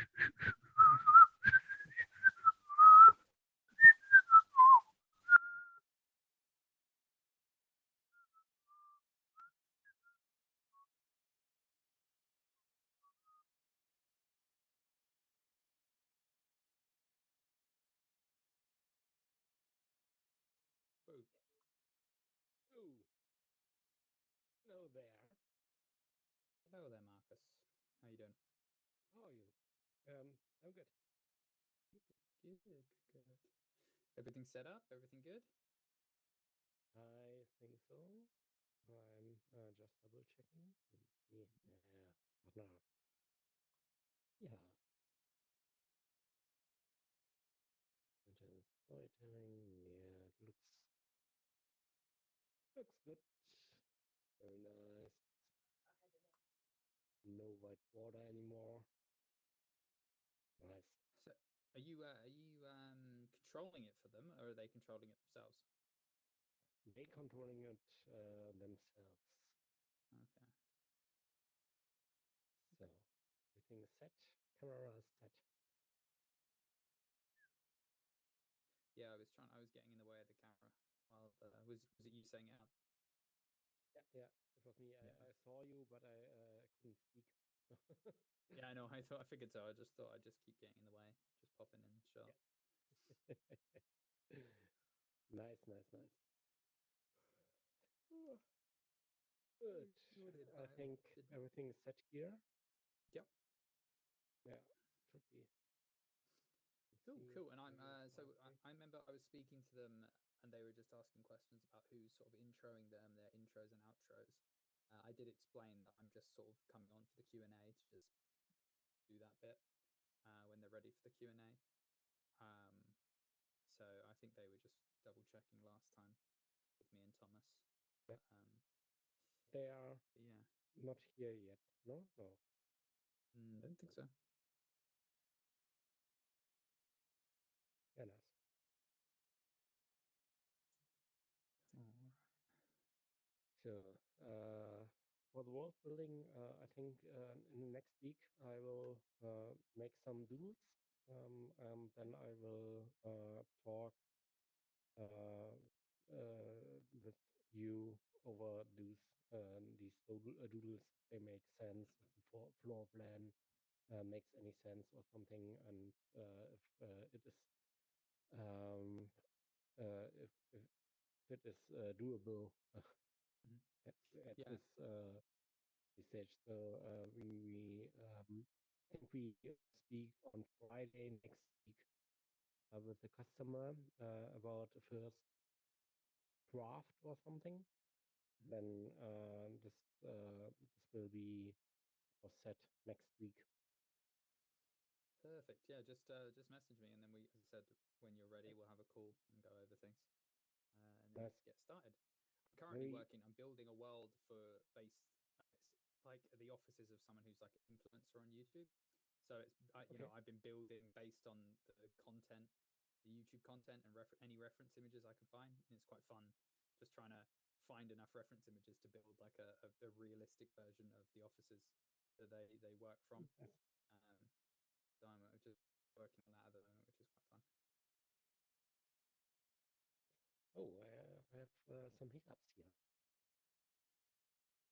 Oh, oh, hello there. Hello there, Marcus. How you doing? How are you? I'm good. Good, good, good. Everything set up? Everything good? I think so. I'm just double checking. Let me see. Yeah, partner. Yeah, content storytelling. Yeah, it looks good. Very nice. No white border anymore. Nice. So, are you controlling it for them, or are they controlling it themselves? They controlling it themselves. Okay. So everything is set. Camera is set. Yeah, I was getting in the way of the camera. While was it you saying it out? Yeah. It was me. Yeah. I saw you, but I couldn't speak. Yeah, I know. I figured so. I just thought I'd just keep getting in the way, just popping in shot. Yeah. Nice. Good. Sorted. I think everything is set here. Yep. Yeah, should be. Let's Cool, see. cool. And I'm Maybe so okay. I remember I was speaking to them, and they were just asking questions about who's sort of introing them, their intros and outros. I did explain that I'm just sort of coming on for the Q&A to just do that bit when they're ready for the Q&A. So I think they were just double checking last time with me and Thomas. Yeah. Um, They are yeah, not here yet. No. don't think so. Yeah, nice. Oh. So for the world building, I think in the next week I will make some doodles, and then I will talk with you over these doodles. They make sense. If the floor plan makes any sense or something, and if it is um, if it is doable Mhm. at Yeah, this stage. So we I think we speak on Friday next week with the customer about the first draft or something. Mhm. Then this will be set next week. Perfect. Yeah, just message me, and then we, as I said, when you're ready, we'll have a call and go over things, and then we Nice. can get started. I'm currently Very working. I'm building a world for based like the offices of someone who's like an influencer on YouTube. So it's okay. I've been building based on the content, the YouTube content, and any reference images I can find. And it's quite fun, just trying to find enough reference images to build like a realistic version of the offices that they work from. Nice. Um, so I'm just working on that at the moment, which is quite fun. Oh, I have some hiccups here.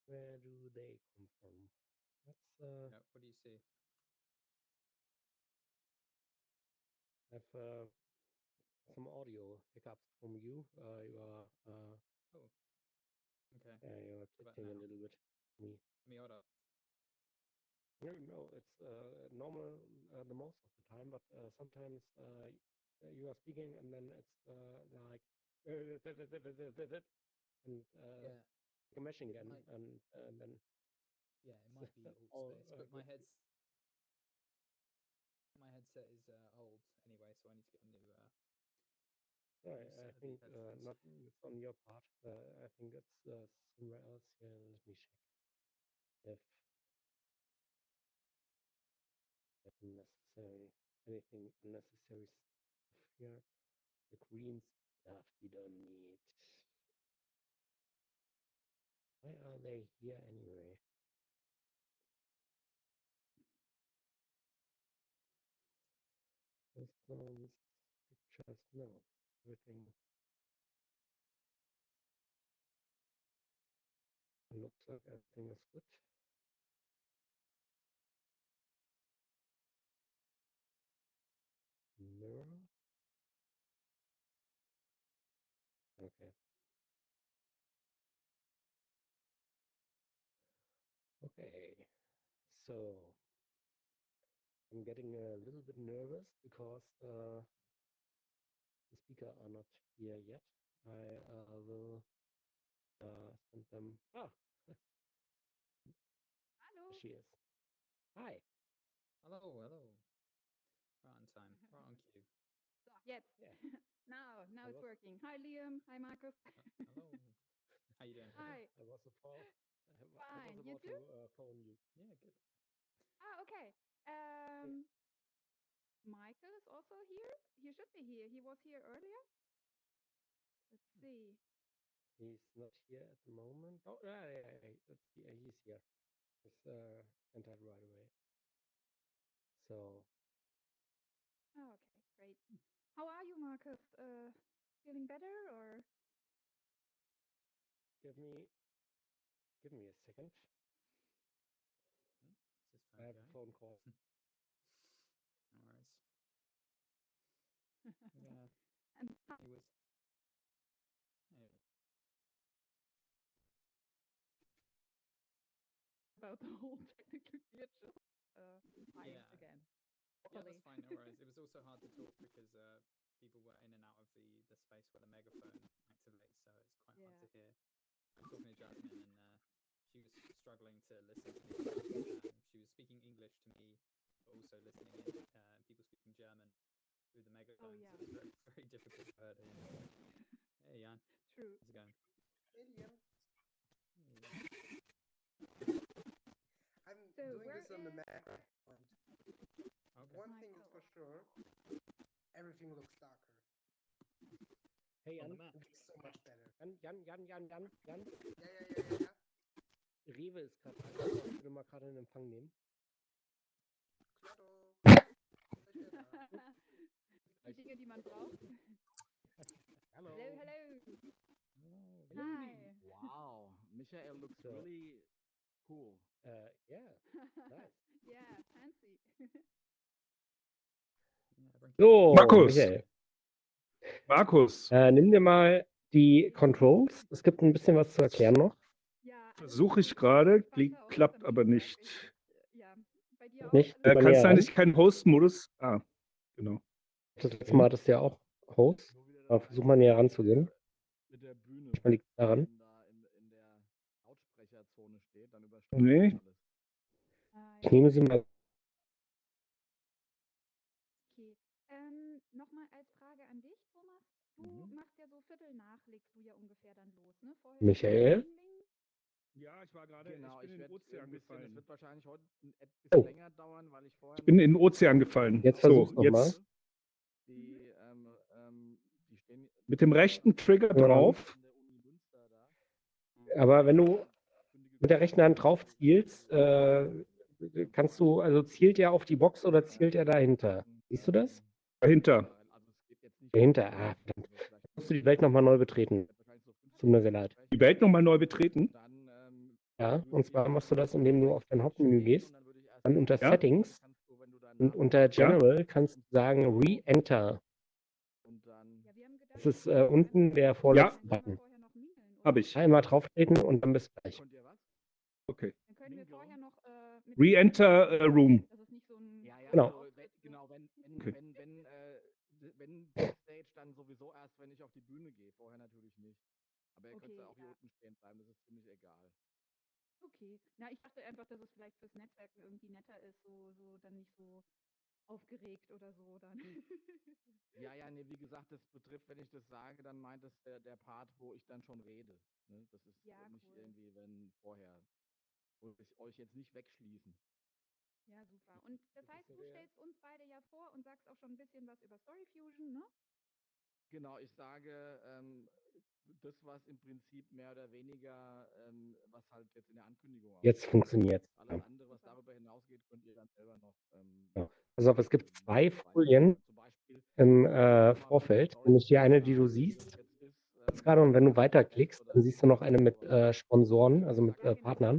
Where do they come from? Let's Yeah, what do you see? have some audio hiccups from you. You are Oh, okay. you are How about glitching a now? little bit. Me. Let me hold up. No, it's normal the most of the time, but sometimes you are speaking and then it's like and Yeah, a machine it gun, might. and then Yeah, it might be alt all space, but good. my headset is old anyway, so I need to get a new I set of think headphones. not it's on your part. I think it's somewhere else here. Let me check if necessary anything unnecessary stuff here. The green stuff you don't need. Why are they here anyway? Systems, pictures, no, everything looks like everything is good. Mirror. Okay. Okay. So I'm getting a little bit nervous because the speaker are not here yet. I will send them. Ah, Hallo. she is. Hi. Hello, hello. Right on time, right on cue. So, jetzt. Yeah. Now I it's was- working. Hi, Liam. Hi, Markus. Hello. How you doing? Hi. I was about Fine. You to too? phone you. Yeah, good. Ah, okay. Michael is also here. He should be here. He was here earlier. Let's see. He's not here at the moment. Oh, yeah, let's see. He's here. He's entered right away. So Oh, okay, great. How are you, Markus? Feeling better or? give me a second. Is this I phone have a going? phone call. No worries. Yeah, And it was. Hey, about the whole technical glitches. Hi Yeah. again. Yeah, Properly. that's fine. No worries. It was also hard to talk because people were in and out of the space where the megaphone activates, so it's quite hard Yeah. to hear. I was talking to Jasmine, and she was struggling to listen to me. She was speaking English to me, but also listening in people speaking German through the megaphone. Oh, yeah. So it was very, very difficult for her to hear. Hey, Jan. True. How's it going? Hey, Liam. Hey. I'm So doing where this on the is Mac. And Okay. one thing is for Michael? sure, everything looks darker. Hey, On Jan. the Mac. It looks so much better. Jan. Yeah. Rewe ist gerade. Ich würde mal gerade in Empfang nehmen. Klaro. Gleich wieder da. Die Dinge, die man braucht. Hello. Hello. Hello. Hi. Wow, Michael looks So- really cool. Yeah, nice. Yeah, fancy. Yeah, bring So, Markus. Michael, Markus, nimm dir mal die Controls. Es gibt ein bisschen was zu erklären noch. Ja, versuche ich gerade, klappt aber nicht. Ja, bei dir auch? Nicht? Alles Mal Kannst näher du ran. eigentlich keinen Host-Modus? Ah, genau. Das letzte Mal hattest du ja auch Host. Nur wieder Aber das versuch mal näher ranzugehen. Mit der Bühne. Manchmal liegt es daran. Wenn da in der Lautsprecherzone steht, dann übersteuert Nee. das alles. Ich nehme sie mal. Okay. Nochmal als Frage an dich, Thomas. Du machst ja so Viertel nach, legst du ja ungefähr dann los, ne? Vorher Michael? Ja, ich war gerade, Genau, ich bin in den werd Ozean ein bisschen, es gefallen. wird wahrscheinlich heute etwas Oh. länger dauern, weil ich vorher Ich bin noch in den Ozean gefallen. Jetzt So, versuch's noch jetzt die stehen mit dem rechten Trigger Ja. drauf. an der Uni Münster da. Aber wenn du mit der rechten Hand drauf zielst, kannst du, also zielt er auf die Box oder zielt er dahinter? Siehst du das? Dahinter. Also es geht jetzt nicht Dahinter, um- ah, verdammt. also vielleicht Musst du die Welt nochmal neu betreten. wahrscheinlich so 50 Tut mir sehr leid. Die Welt nochmal neu betreten. Dann, Ja, würde und zwar ich machst du das, indem du auf dein Hauptmenü stehen gehst, und dann würde ich erst dann unter Ja. Settings kannst du, wenn du deinen und Namen unter General kannst du sagen Re-Enter. und dann Ja, wir haben gedacht, Das ist unten der vorletzte Button. vorher noch mingeln, oder? Hab ich. Einmal drauftreten und dann bis gleich. könnt ihr was? Okay. Dann können wir Mingle. vorher noch mit Re-enter Room. Das ist nicht so ein Ja, Genau. also, genau, wenn Okay. Backstage dann sowieso erst, wenn ich auf die Bühne gehe, vorher natürlich nicht. Aber ihr könnt Okay, ja auch hier ja. unten stehen bleiben, das ist ziemlich egal. Okay. Na, ich dachte einfach, dass es vielleicht fürs Netzwerken irgendwie netter ist, so dann nicht so aufgeregt oder so dann. Ja, nee, wie gesagt, das betrifft, wenn ich das sage, dann meint es der Part, wo ich dann schon rede. Ne? Das ist Ja, nicht cool. irgendwie, wenn vorher. Wollte ich euch jetzt nicht wegschließen. Ja, super. Und das Das heißt, ist du ja- stellst uns beide ja vor und sagst auch schon ein bisschen was über Storyfusion, ne? Genau, ich sage, das, was im Prinzip mehr oder weniger, was halt jetzt in der Ankündigung auch Jetzt steht. funktioniert es. Alles Ja. andere, was Super. darüber hinausgeht, könnt ihr dann selber noch. Ja. Pass auf, es gibt zwei weiter- Folien. Zum Beispiel im Vorfeld, nämlich die eine, die du siehst. Jetzt gerade, und wenn du weiterklickst, dann siehst du noch eine mit Sponsoren, also mit Partnern,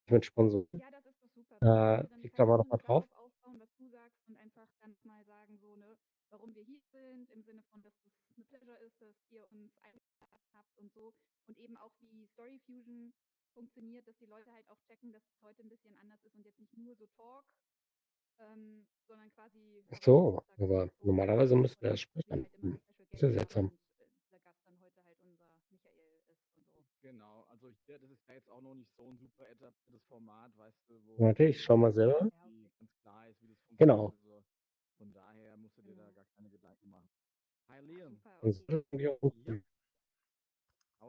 nicht mit Sponsoren. Ja, das ist doch super. Wenn wir dann Klick da mal noch vielleicht mal darauf drauf. aufbauen, was du sagst und einfach dann mal sagen, so, ne, warum wir hier sind, im Sinne von, dass es eine Pleasure ist, dass ihr uns eingeladen habt und so. Und eben auch, wie Story Fusion funktioniert, dass die Leute halt auch checken, dass es heute ein bisschen anders ist und jetzt nicht nur so Talk, sondern quasi Ach so, Horizont, sag ich aber mal so. normalerweise müsste Und er sprechen. wir halt immer einen Special Ist ja Guest haben seltsam. und dieser Gast dann heute halt unser Michael ist und so. Genau, also das ist ja jetzt auch noch nicht so ein super etabliertes Format, weißt du, wo Warte, ich schau mal selber. wie ganz klar ist, wie das funktioniert. Genau. Also von daher musst du dir da Genau. gar keine Gedanken machen. Hi Liam. Super, Das okay. ist irgendwie auch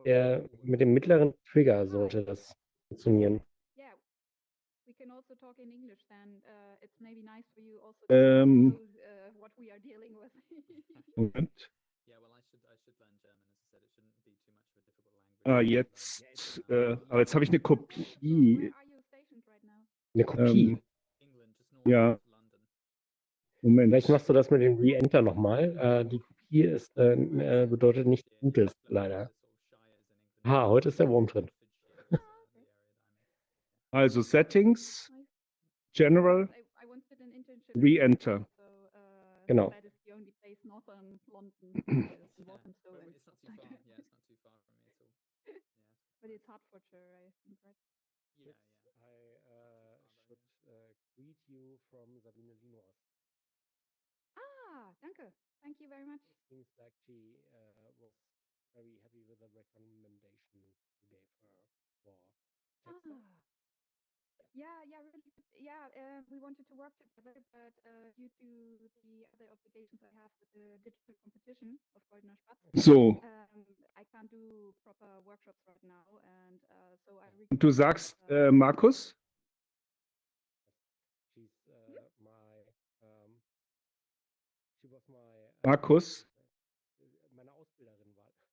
Ja. mit dem mittleren Trigger sollte das funktionieren. Yeah, we can also talk in English then. It's maybe nice for you also to know what we are dealing with. Moment. Yeah, well, I should learn German. As I said, it shouldn't be too much of a difficult language. Ah, to learn. jetzt, aber jetzt habe ich eine So, Kopie. where are you stationed right now? Eine Kopie. England, just north Ja. of London. Moment. Vielleicht machst du das mit dem Re-Enter nochmal. Die Kopie ist, bedeutet nichts Gutes, leider. Ah, heute ist der Wurm drin. Also Settings, General, I once did an internship. Re-Enter. So, Genau. that is the only place northern London. Walthamstow Well, and it's not stuff too like far. that. Yeah, it's not too far from me at all. Yeah. But it's Hertfordshire, I think, right? Yeah, yeah. I should greet you from Sabine Linos. Ah, danke. Thank you very much. Seems like she was very happy with the recommendation you gave her for Texas. Ah. Yeah, really good. Yeah, we wanted to work together, but due to the other obligations I have with the digital competition of Goldener Spatz, So, I can't do proper workshops right now, and so I. und du sagst Markus? She's she was my Markus? meine Ausbilderin war sie.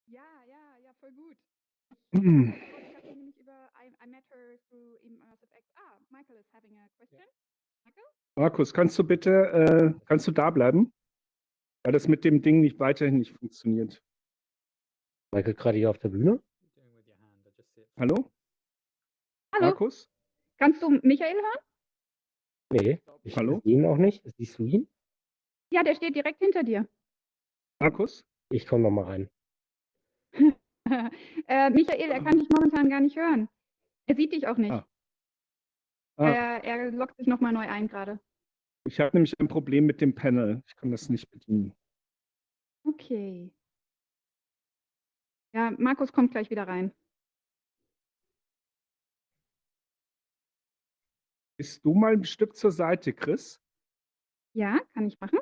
Ja, voll gut. Ich habe sie nämlich I met her through Immersive X. Ah, Michael is having a question. Michael? Markus, kannst du da bleiben? Weil das mit dem Ding weiterhin nicht funktioniert. Michael gerade hier auf der Bühne? Doing with your hand. I just see it. Hallo? Hallo? Markus? Kannst du Michael hören? Nee, ich Hallo? sehe ihn auch nicht. Siehst du ihn? Ja, der steht direkt hinter dir. Markus? Ich komme noch mal rein. Michael, er kann dich momentan gar nicht hören. Er sieht dich auch nicht. Ah. Er loggt sich nochmal neu ein gerade. Ich habe nämlich ein Problem mit dem Panel. Ich kann das nicht bedienen. Okay. Ja, Markus kommt gleich wieder rein. Bist du mal ein Stück zur Seite, Chris? Ja, kann ich machen.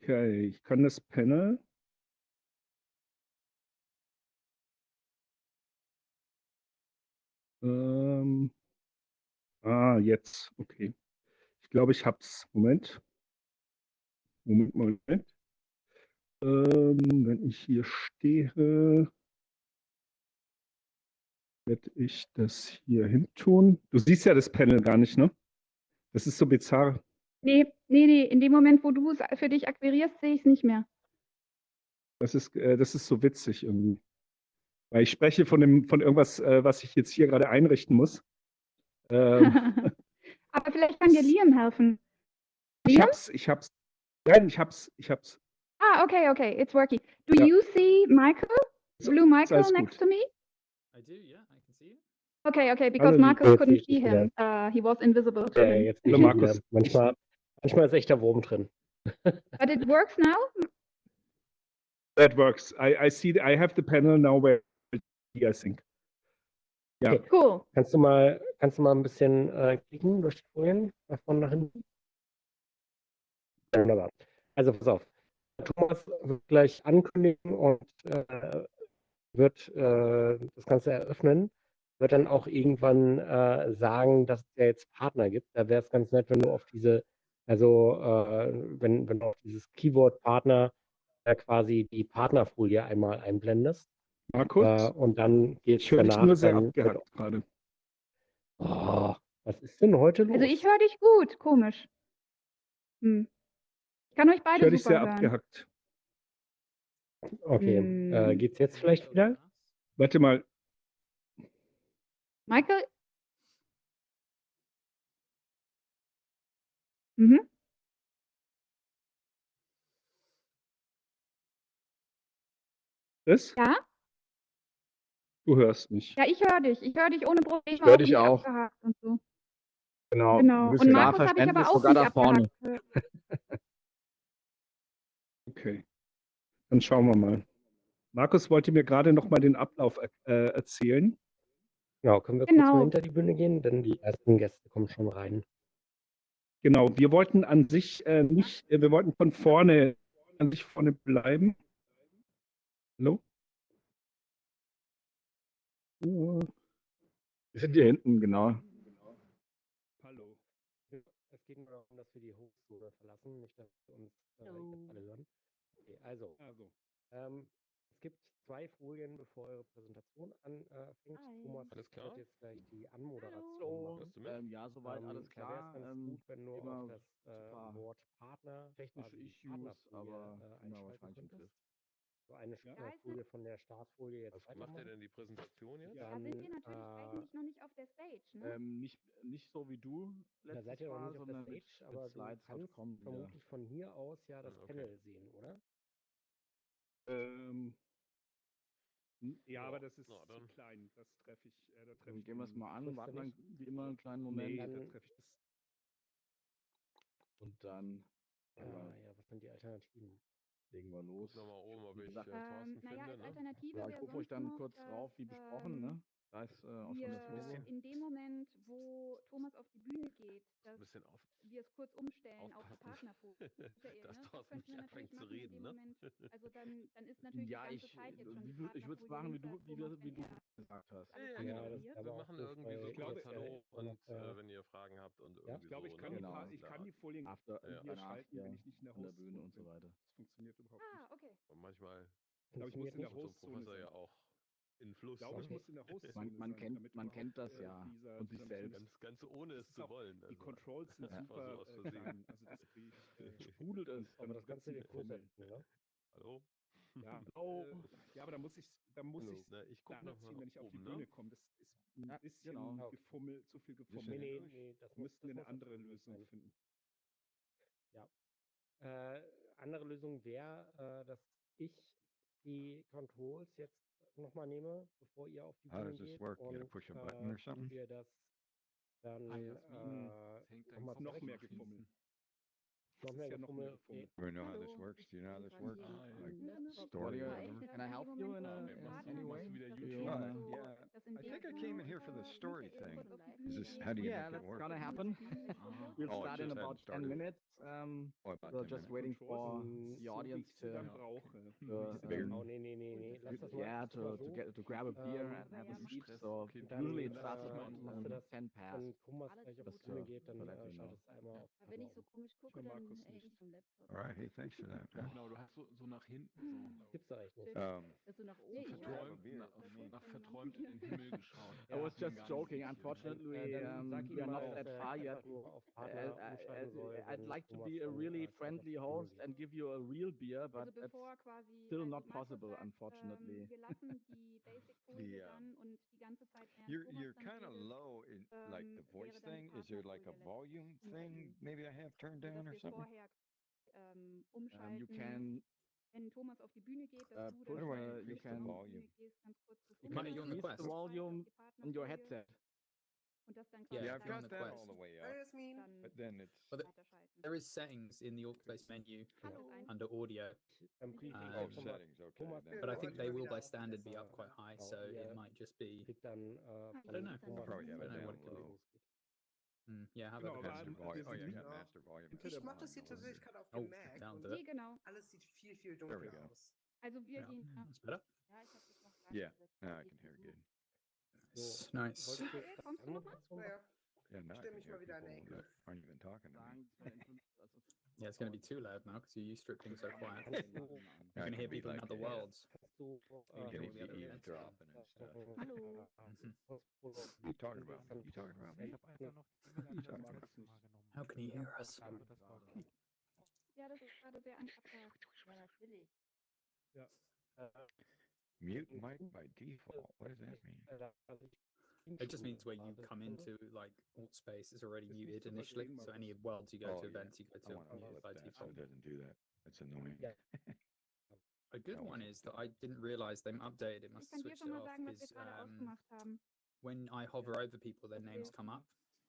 Okay, ich kann das Panel. Jetzt. Okay. Ich glaube, ich hab's. Moment. Wenn ich hier stehe, werde ich das hier hin tun. Du siehst ja das Panel gar nicht, ne? Das ist so bizarr. Nee. In dem Moment, wo du es für dich akquirierst, sehe ich es nicht mehr. Das ist so witzig irgendwie. Weil ich spreche von irgendwas, was ich jetzt hier gerade einrichten muss. Aber vielleicht kann dir Liam helfen. Ich hab's. Nein, ich hab's. Ah, okay, it's working. Do Ja. you see Michael? So, Blue Michael alles next gut. to me? I do, yeah. I can see you. Okay, because Hallo, Marcus Liebe, couldn't jetzt see sehe ich him. He was invisible to him. Jetzt Hallo, sehe ich ihn Markus. wieder. Manchmal ist echter Wurm drin. But it works now? That works. I see. I have the panel now where I think. Ja. Okay. Cool. Kannst du mal ein bisschen klicken durch die Folien nach vorne nach hinten? Ja, wunderbar. Also pass auf. Thomas wird gleich ankündigen und wird das Ganze eröffnen. Wird dann auch irgendwann sagen, dass es ja jetzt Partner gibt. Da wäre es ganz nett, wenn du auf diese, wenn du auf dieses Keyword Partner quasi die Partnerfolie einmal einblendest. Markus? Und dann geht es Ich höre dich danach nur sehr dann abgehackt gerade. Oh, was ist ist denn heute los? Also ich höre dich gut, komisch. Ich kann euch Ich beide höre dich super sehr hören. abgehackt. Okay, Hm. geht's jetzt vielleicht wieder? Warte mal, Michael? Mhm. Chris, Ja? du hörst mich. Ja, ich höre dich. Ich höre dich ohne Probleme. Ich höre dich nicht auch. abgehakt und so. Genau. Genau. Und Markus habe ich aber auch sogar nicht da vorne. abgehakt. Okay, dann schauen wir mal. Markus wollte mir gerade noch mal den Ablauf erzählen. Genau, können wir kurz Genau. mal hinter die Bühne gehen, denn die ersten Gäste kommen schon rein. Genau, wir wollten an sich nicht, wir wollten von vorne an sich vorne bleiben. Hallo? Wir sind hier hinten, genau. Hallo. Es geht nur darum, dass wir die Hochschule verlassen, nicht, dass wir uns jetzt alle hören. Okay, also, es gibt 2 Folien, bevor eure Präsentation anfängt. Hi. Thomas Alles klar? wird jetzt gleich die Anmoderation Hallo. machen. Hörst du mich? Ja, soweit alles Da klar. wäre es ganz gut, wenn du immer auf das super Wort Partner, technische quasi die Issues, Partnerfolie, aber sind wir einschalten wahrscheinlich im könntest. Griff. So eine Ja. Folie von der Startfolie jetzt Macht ihr weitermachen. denn die Präsentation jetzt? Da Dann, sind wir natürlich eigentlich noch nicht auf der Stage, ne? Nicht so wie du da letztes seid ihr noch Mal, nicht auf der sondern mit Stage, aber du Slides kannst kommen wieder. vermutlich von hier aus ja das Ah, okay. Panel sehen, oder? Ja, aber das ist Na, zu dann. klein. Das treffe ich. Da treffe Dann ich gehen wir es den- mal an, Trifft warten er wir nicht? wie immer einen kleinen Nee, Moment da Dann- treffe ich das. und dann Ja, was sind die Alternativen? legen wir los. Guck nochmal oben, ob Wie ich gesagt, Thorsten Naja, finde. als Ne? Alternative Ja, ich wäre rufe euch sonst dann noch, kurz drauf, wie besprochen, ne? Da ist auch schon das wir Logo. in dem Moment, wo Thomas auf die Bühne geht, dass Ein bisschen auf. wir es kurz umstellen auf die Aufpassen. Partnerfolie. Michael, Dass ne? Das Thorsten könnten wir nicht natürlich anfängt zu machen in reden, dem ne? Moment. Also dann ist natürlich Ja, die ganze ich Zeit jetzt schon die würde es Partnerfolie machen, hinter Thomas, wie wenn du er gesagt hast. alles Ja, andere genau. probiert. aber Wir auch machen gut, irgendwie weil so jetzt kurz ja Hallo auch noch, und wenn ihr Fragen habt und irgendwie Ich glaube, ich so. kann, Ne? die, Genau. ich kann die Folien After, hier danach schalten, hier wenn ich nicht in der an der Hostzone Bühne und so bin. weiter. Das funktioniert überhaupt nicht. Okay. Und manchmal Ich glaube, ich muss funktioniert in der nicht. ist so ein Hostzone Professor sein. ja auch in Fluss. Ich glaube, ich Okay. muss in der Hostzone Man sein, kennt- damit man überhaupt, kennt das ja dieser, von sich dieser selbst. Ganz ohne Das es ist zu auch- wollen. Die Also, Controls sind einfach so super aus Versehen. klein. Also das kriege ich Sprudelt es. Aber das kannst du dir kurz Fummel. setzen, ne? Hallo? Ja, Oh. ja, aber da muss ich Hallo. Ne, ich gucke noch ziehen, mal wenn ich auf die oben, Bühne ne? komme. Das ist ein Ja, bisschen genau. gefummelt, zu viel Nee, gefummelt. nee, das Wir muss, müssten das eine muss andere absolut nicht Lösung sein. finden. Andere Lösung wäre, dass ich die Controls jetzt nochmal nehme, bevor ihr auf die How Bühne does this geht work? You gotta und push a button or something? wir das dann Jasmin, hängt dein nochmal Kopf Noch nach mehr hinten. gefummelt. noch Das mehr ist ja noch mehr Gefummel. gefummelt. Do we know how this Hallo, works? Do you know how bin this gerade works? hier im Like Laptop. story or What whatever? Can I help you in any way? Yeah, So, yeah. dass in I dem think I came in here for the Michael story kurz thing. auf die Is Bühne this geht how do you und Yeah, make it that's work? gonna happen. We'll Oh, it start in just hadn't about 10 started. minutes. Oh, about We're 10 just minutes. waiting Controls for Mm, the so wie audience ich sie dann to, brauche. Bigger. Oh, nee. Lass das mal, yeah, lass das mal to so. get to grab a beer Ähm, and have a ja. seat. Stress. So Okay, dann, usually it starts machst du about das, 10 past. wenn Thomas Alles gleich auf gut. die Bühne geht, dann So that we know. schaltest du einmal auf Aber wenn ich so Partner komisch gucke, höre dann Markus hänge nicht. ich vom Laptop. All right. Hey, thanks for that. Ja, man. genau, du hast so nach hinten um. Gibt's da eigentlich nicht. Dass du nach oben Nee, ich guckst. höre- verträumt, beer. nach verträumt in den Himmel geschaut. I was Ja, just gar nicht joking. hier. Unfortunately, Dann sag ihm we are mal, not dass that er far yet. einfach nur auf Partner umschalten soll, I'd wenn like to Thomas be a dann, really gleich auf friendly die Bühne host geht. and give you a real beer, but Also it's bevor quasi still also not Markus possible, sagt, unfortunately. wir lassen die Basic-Folie The, dann und die ganze Zeit während You're Thomas you're dann kind of redet, low in like the voice wäre dann die thing. Is there like a Partnerfolie volume letztendlich thing hinter ihm. maybe I have turned Sodass down or wir something? vorher You umschalten, can wenn Thomas auf die Bühne geht, dass du push, dann you schnell increase auf the die volume? Bühne gehst, ganz kurz das you can Are you on the increase the Quest? volume on your Partnerfolie headset. und das dann Yeah, quasi Yeah, if I've you're on got the that Quest. all the way Hi, up, Yasmin. dann but then it's But weiterschalten. there is settings in the Alt-based menu Hallo. under audio, Dann brief ich oh jetzt schon mal settings. Okay, Thomas, then but I Yeah, think audio they will wieder by auf. standard be Besser. up quite high, Genau, so it ihr might just be. kriegt dann don't von know. Thomas Probably have I it don't know down what it could be. low. Yeah, have Genau, a aber Master wir volume. Oh sind yeah, I nicht got Ja. master volume. hinter Ich der mache das hier Volume tatsächlich lower. gerade auf Oh, dem Mac down und to it. Nee, genau. alles sieht viel, viel There we dunkler go. aus. Also wir Yeah, gehen. that's better. Ja, ich habe das noch gar Yeah, nicht gesetzt. now I can hear good. Nice, So, nice. wolltest du Michael, jetzt kommst du noch mal? Anmoderation Naja, machen? Yeah, now I stell can mich hear mal wieder an der people that Ecke. aren't even talking to me. Sagen, Yeah, it's going to be too loud now because you're used to it being so quiet. Kannst du, You I can can hear be people in like other that. worlds. kannst du You can Yeah, hear all he's the other events. eavesdropping and stuff. Hallo. Mhm. You talking about me? You talking about me? Chris. kann. Das war okay. Ja, das ist gerade sehr angepasst. Ja, natürlich. Äh, Mute mic by default. What does that mean? It just means where you come into like alt space is already Ist nicht muted zu initially. verstehen, So Markus. any worlds you go Oh, to, yeah. events you go I to, want are to muted flip by that so default. it doesn't do that. That's annoying. Ja. A good That one was- is that I didn't realize they updated it. Ich Must kann have dir switched schon it mal off. sagen, was wir Is gerade ausgemacht haben. when I hover over people, their names come up,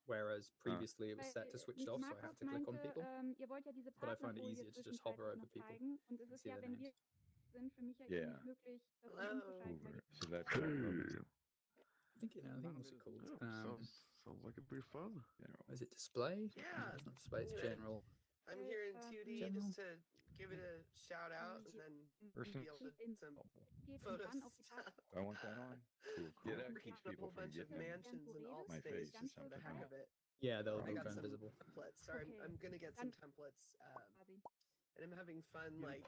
whereas previously it was set to Weil switched off, so I Markus had to click on meinte, people. ihr wollt ja diese But I find it Partnerfolie easier to just hover zwischenzeitlich over noch people zeigen. Und es and ist see ja, their wenn wir names. sind, für mich ja Yeah. nicht möglich, das Hello. umzuschalten, weil Over. So that's what I think what's it called? Sounds like it'd be fun. Is it display? Yeah, No, it's not display. It's yeah. general. I'm here in 2D General. just to give it a shout out and then Person- be able to do some geht photo und dann auf die stuff. Karte. I want that on. Cool, Yeah, cool. that We're keeps keeping a people whole from bunch of getting in. mansions and alt My space face just is for the something heck else. of it. Yeah, they'll I got go some invisible. templates. So Okay. I'm gonna get some Dann- templates. Quasi. And I'm having fun like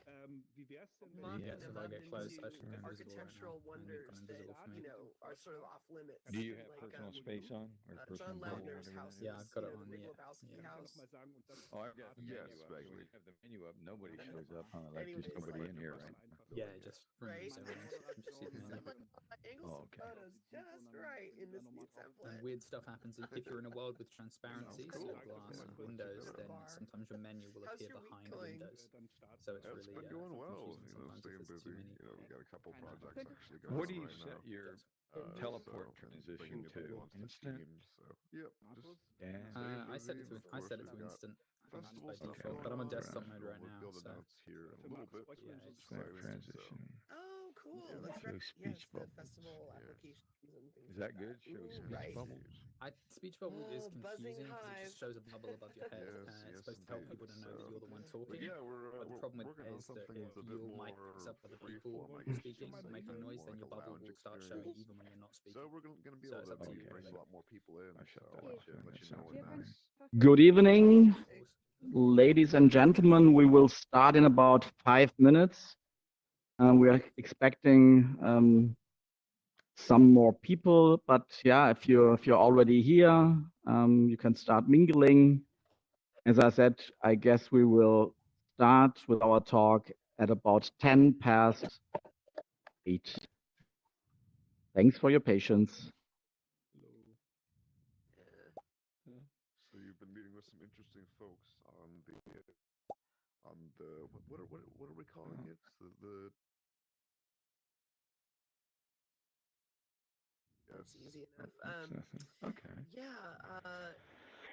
Wie wär's denn, marking Yeah, them so if I up get close, I into should go invisible right now, architectural and you've wonders gone that invisible for me. you know are sort of off limits. Do you and, have like, personal space on or personal John goal, Lavner's whatever house that Yeah, is? I've got you it know, on, the Big yeah. Lebowski Yeah. Kann ich ja house. noch mal sagen, und das Oh, I've got the Yes, menu up. So when vaguely. you have the menu up, nobody Yeah. shows up, huh? Like Anyways, there's nobody like- in here, am right? einfachsten. Yeah, it just Right? removes everyone. Just see the So menu. I'm like, oh, I angle Oh, some okay. photos just right in this new template. And weird stuff happens if you're in a world with transparency, so cool. glass and Cool. windows, Check that then out. sometimes your menu will How's appear your week behind going? windows. Dann starten So it's That's really been going well. confusing You know, sometimes if staying there's too busy. many. You know, we got a couple Keine Ahnung. projects Könnte- actually going What on do you right now. set your Yes. teleport So, transition bringing new big to? ones to Instant? teams. So, yep. Just Yeah. staying I set it busy, to and of I set it course to we've got instant. I think festival by stuff default, going but I'm on on. desktop We're mode doing right now. building So outs here in Für a little Markus bit. bräuchte man yeah, so it's Snap Excited, transition. Oh, cool. Yeah, That's show right. speech Yes, the bubbles. festival Yeah. applications and things Is like that good? Show Ooh, speech right. bubbles? speech bubble is Oh, buzzing confusing because it hive. just shows a bubble above your head. Yes, It's yes, supposed to help indeed. people to know that So, you're the one but talking. yeah, we're But the problem with working that on is that something if that's a bit your mic more picks up other free people form, I guess you speaking could or say, making noise, more then your like a bubble lounge will start showing experience. even when you're not speaking. So we're going to be So able it's to up to maybe you, bring a really. lot more people in. I shut So that I'll off. let That you know sounds when Wir that's können Good evening, ladies and gentlemen. We will start in about 5 minutes. We are expecting some more people, but yeah, if you're already here, you can start mingling. As I said, I guess we will start with our talk at about 10 past 8. Thanks for your patience. So you've been meeting with some interesting folks on the what are we calling it? The That's easy That's enough. nothing. Okay. Yeah,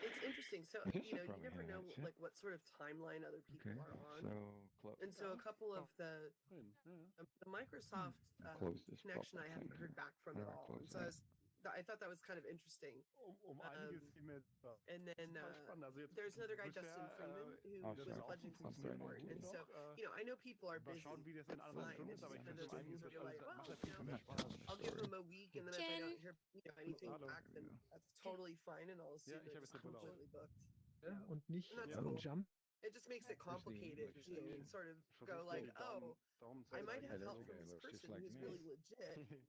it's interesting. So, I guess you I know, you probably never have know that shit. like what sort of timeline other people Okay. are on. So close. And so a couple of the Microsoft Close this connection I bubble hadn't thing heard here. back from How at do I all. close And so that? I thought that was kind of interesting. einiges viel mehr. And then Total spannend. Also jetzt there's another guy, bisher, Justin Freeman, who Oh, was sorry. pledging some I'm sorry, support. no, And please. so, you know, I know people are Mal busy. schauen, wie das in That's anderthalb fine. Stunden It's ist, aber just ich kind finde of so things einiges where wird, you're like, also well, macht halt you viel know, mehr Spaß. I'll give them a week, and then if I don't hear anything Hallo. back, then that's totally fine, and I'll assume Ja, ich they're habe just jetzt Urlaub. completely booked. Und nicht And that's Ja. cool. Jump. It just makes it complicated to sort of Ich go versuche like, die Daumen, oh, Daumen zu I might zeigen. have Hey, help this from guy this looks just person like who's me. really legit,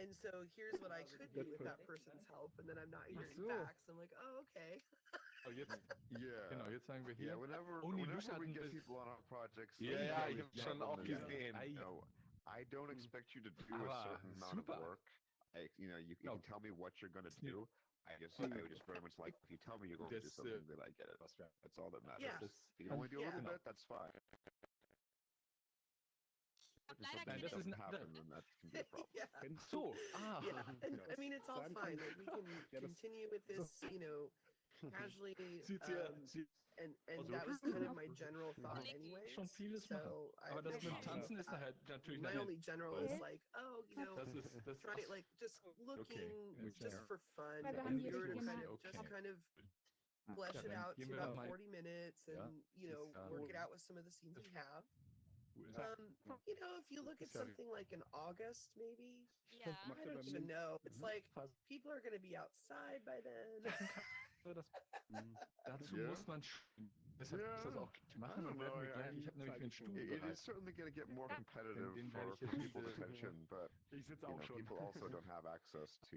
and so here's what I could do with that person's help, and then I'm not hearing so. back. So I'm like, oh, okay. Oh, jetzt, yeah. Genau, jetzt sagen wir Yeah, hier. whenever Only we Lucian get is- people on our projects, Ja, those ja, guys ich hab's get schon them auch in. gesehen. You know, I don't expect you to do a Aber certain amount of super. work. You No. can tell me what you're going to Nee. do. I would just very much like, if you tell me you're going to do Das, something, then I get it. was wir- That's all that matters. Yeah. das If you can only do a little Yeah. bit, that's fine. If Leider something keine- Das ist doesn't ein- happen, then that can be a problem. Yeah. kennst du? So, ah. Yeah, and Ja, I mean it's all sagen fine. kann- Like we can Ja, das- continue with this, you know, casually. Sieht sehr, And Also- that was kind of my general thought Nee. anyway. Schon vieles machen. So Aber das mit dem Okay. Tanzen ist nachher natürlich my nachher. only general is like, oh, you know, Das ist das. try like just looking Okay. just for fun. Weil wir If haben you hier were to Thema- kind of just Okay. kind of flesh Ja, it dann out gehen to wir about mal- 40 minutes and Ja, you know ist ja- work it out with some of the scenes we have. Ja. You know, if you look at Ist ja- something like in August, maybe Ja. Macht I er don't bei even mir- know. It's like Fast. people are going to be outside by then. Das, dazu Ja. muss man Deshalb muss das auch I machen don't und know. werden wir gleich. Ich habe nämlich für einen Stuhl It is bereit. certainly going to get more competitive Den werde for ich jetzt people's attention, but Ich sitze you auch know, schon. people also don't have access to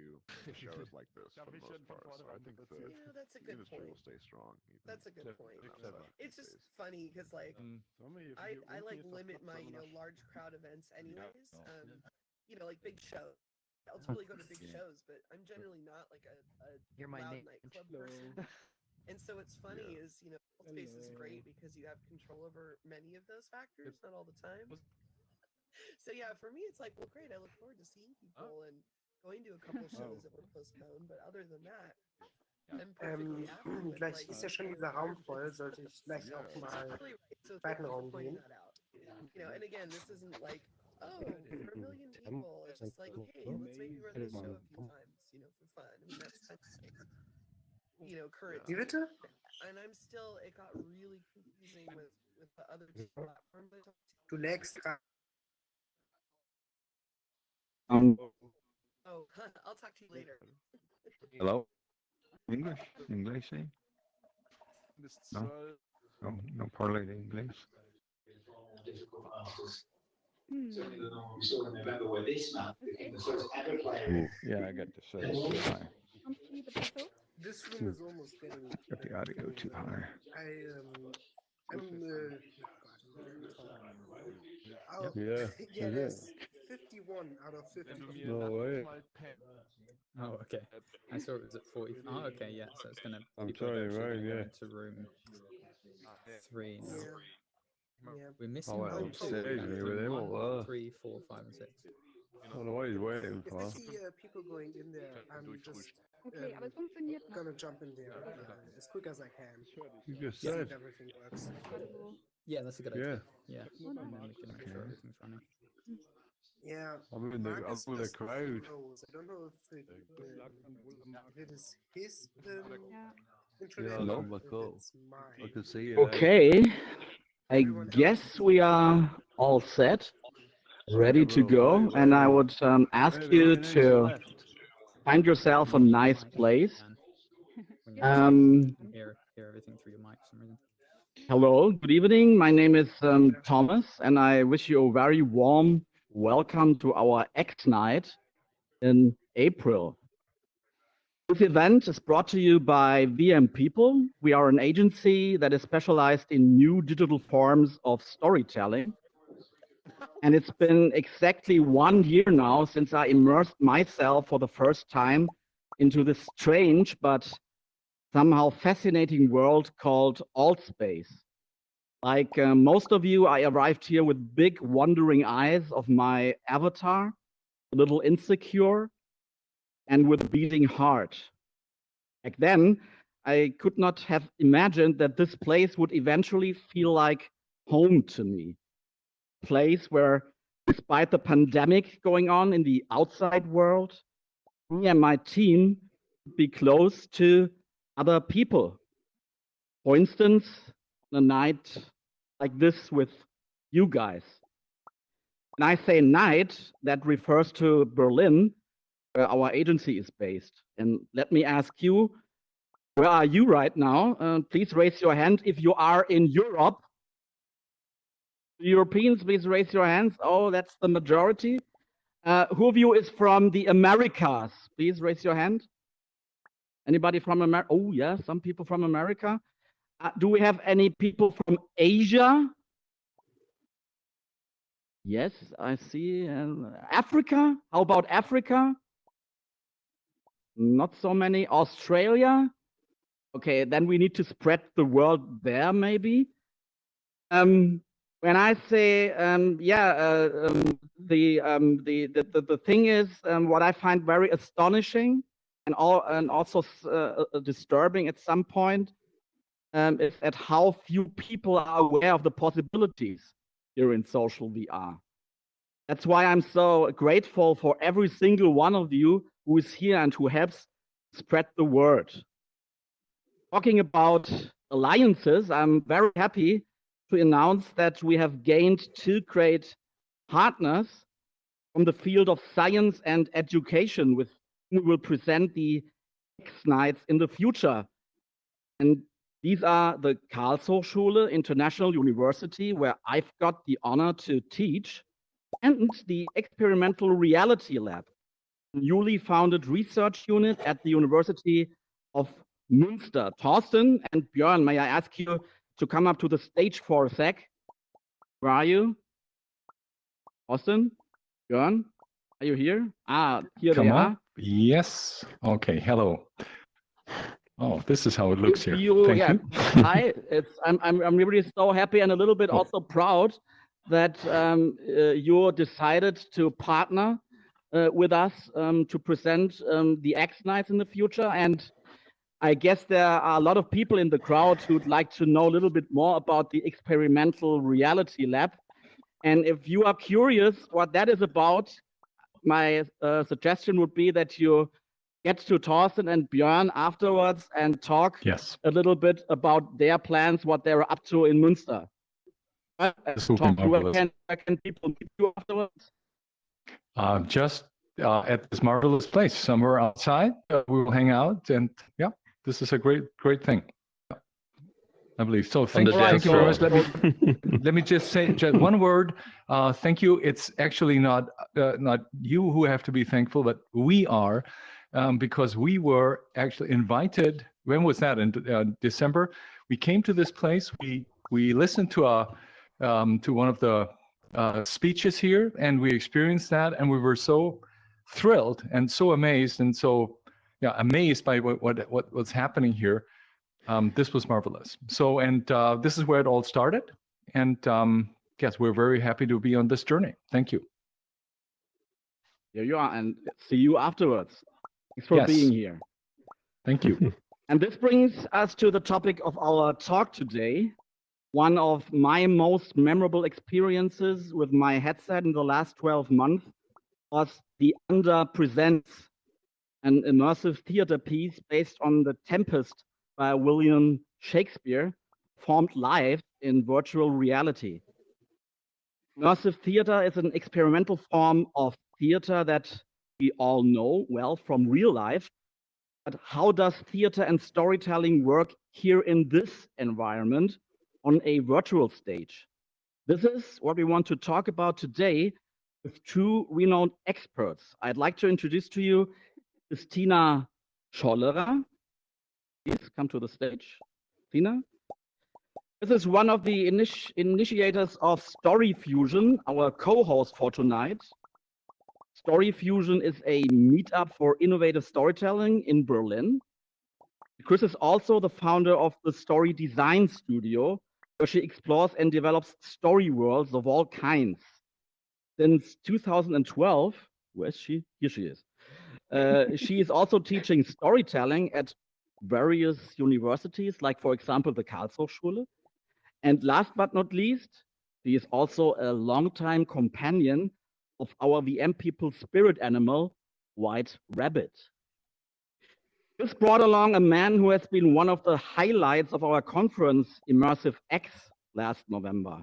shows like this Da for bin the ich most schon von part. So I vornherein think the platziert. Yeah, that's a good industry will point. stay strong. Even That's a good point. outside of It's these just days. funny because like Sollen wir hier, I, hier I unten like jetzt noch limit Platz my haben nach- large crowd events anyways. Yeah. Like big shows. I'll totally go to big Yeah. shows, but I'm generally not like a You're my loud name. nightclub Hello. person. And so what's funny Yeah. is, Space is great Hello. because you have control over many of those factors, not all the time. Was- So yeah, for me it's like, well, great. I look forward to seeing people and going to a couple shows that were postponed. But other than that, I'm perfectly happy with Gleich like ist ja schon our dieser Raum current voll, business. sollte ich gleich Yeah. auch mal Totally right. So thank zweiten you for Raum pointing gehen. that out. And again, this isn't like, oh, for a million people. It's just like, hey, let's maybe run this show a few times, for fun. I mean, that's kind of like, current. Wie bitte? And I'm still, it got really confusing with the other two platforms I talked to. Du lägst gerade. Oh, I'll talk to you later. Hello? English? English, eh? Bis No. 12. No parle de inglés. Yeah, I got the settings too high. Comfy, but also. This room is almost getting. Got the audio too high. I'm oh, Yeah. yeah, there's 51 out of 50. Wenn du mir No way. mal per Oh, okay. I saw it was at 40. Oh, okay, yeah. So it's gonna. I'm people are sorry, eventually right, gonna go yeah. into room 3 now. Yeah. We're missing Oh, well, room 2. upstairs, That's maybe room they won't 1, work. 3, 4, 5, and 6. I don't know what he's waiting If for. I see people going in there, I'm just Okay, aber es funktioniert noch. gonna jump in there as quick as I can. You just See said. if everything works. Gerade so. Yeah, that's a good Yeah. idea. Yeah. Oh, And nice. then we can make sure everything's running. Yeah. I'm in Marcus the just crowd. froze. I don't know if it is his Ja. internet Yeah, or I'm if it's I mine. can see it. Okay, I Everyone else guess is we are all set, ready to go, and I would ask Maybe you Inês to left. find yourself a nice place. When you Um, hear everything through your mic for some reason. Hello, good evening. My name is Thomas, and I wish you a very warm welcome to our ACT Night in April. This event is brought to you by VM People. We are an agency that is specialized in new digital forms of storytelling. And it's been exactly 1 year now since I immersed myself for the first time into this strange but somehow fascinating world called Altspace. Like most of you, I arrived here with big wondering eyes of my avatar, a little insecure, and with a beating heart. Back then, I could not have imagined that this place would eventually feel like home to me. A place where, despite the pandemic going on in the outside world, me and my team would be close to other people. For instance, on a night like this with you guys. When I say night, that refers to Berlin, where our agency is based. And let me ask you, where are you right now? Please raise your hand if you are in Europe. Europeans, please raise your hands. Oh, that's the majority. Who of you is from the Americas? Please raise your hand. Anybody from America? Oh, yeah, some people from America. Do we have any people from Asia? Yes, I see. Africa? How about Africa? Not so many. Australia? Okay, then we need to spread the world there, maybe. When I say, the thing is, what I find very astonishing and also disturbing at some point is at how few people are aware of the possibilities here in social VR. That's why I'm so grateful for every single one of you who is here and who helps spread the word. Talking about alliances, I'm very happy to announce that we have gained 2 great partners from the field of science and education with whom we will present the X Nights in the future. And These are the Karlshochschule International University, where I've got the honor to teach, and the Experimental Reality Lab, a newly founded research unit at the University of Münster. Thorsten and Björn, may I ask you to come up to the stage for a sec? Where are you? Thorsten? Björn? Are you here? Ah, here Come they on. are. Yes. Okay. Hello. Oh, this is how it looks here. You, Thank yeah, you. hi. I'm really so happy and a little bit also proud that you decided to partner with us to present the X Nights in the future. And I guess there are a lot of people in the crowd who'd like to know a little bit more about the Experimental Reality Lab. And if you are curious what that is about, my suggestion would be that you get to Thorsten and Björn afterwards and talk a little bit about their plans, what they're up to in Münster. Where can people meet you afterwards? Just at this marvelous place, somewhere outside. We will hang out, and yeah, this is a great thing. I believe so. Thank you very much. Let me just say just one word. Thank you. It's actually not you who have to be thankful, but we are, because we were actually invited. When was that? In December. We came to this place. We listened to one of the speeches here, and we experienced that, and we were so thrilled and so amazed, and so amazed by what's happening here. This was marvelous. So, and this is where it all started. And yes, we're very happy to be on this journey. Thank you. There you are, and see you afterwards. Thanks for being here. Thank you. And this brings us to the topic of our talk today. One of my most memorable experiences with my headset in the last 12 months was the Under Presents, an immersive theater piece based on The Tempest by William Shakespeare, formed live in virtual reality. Immersive theater is an experimental form of theater that we all know well from real life. But how does theater and storytelling work here in this environment on a virtual stage? This is what we want to talk about today with two renowned experts. I'd like to introduce to you Christina Schollerer. Please come to the stage, Tina. This is one of the initiators of Story Fusion, our co-host for tonight. Story Fusion is a meetup for innovative storytelling in Berlin. Chris is also the founder of the Story Design Studio, where she explores and develops story worlds of all kinds. Since 2012, where is she? Here she is. She is also teaching storytelling at various universities, like, for example, the Karlshochschule. And last but not least, she is also a longtime companion of our VM People's spirit animal, White Rabbit. This brought along a man who has been one of the highlights of our conference, Immersive X, last November,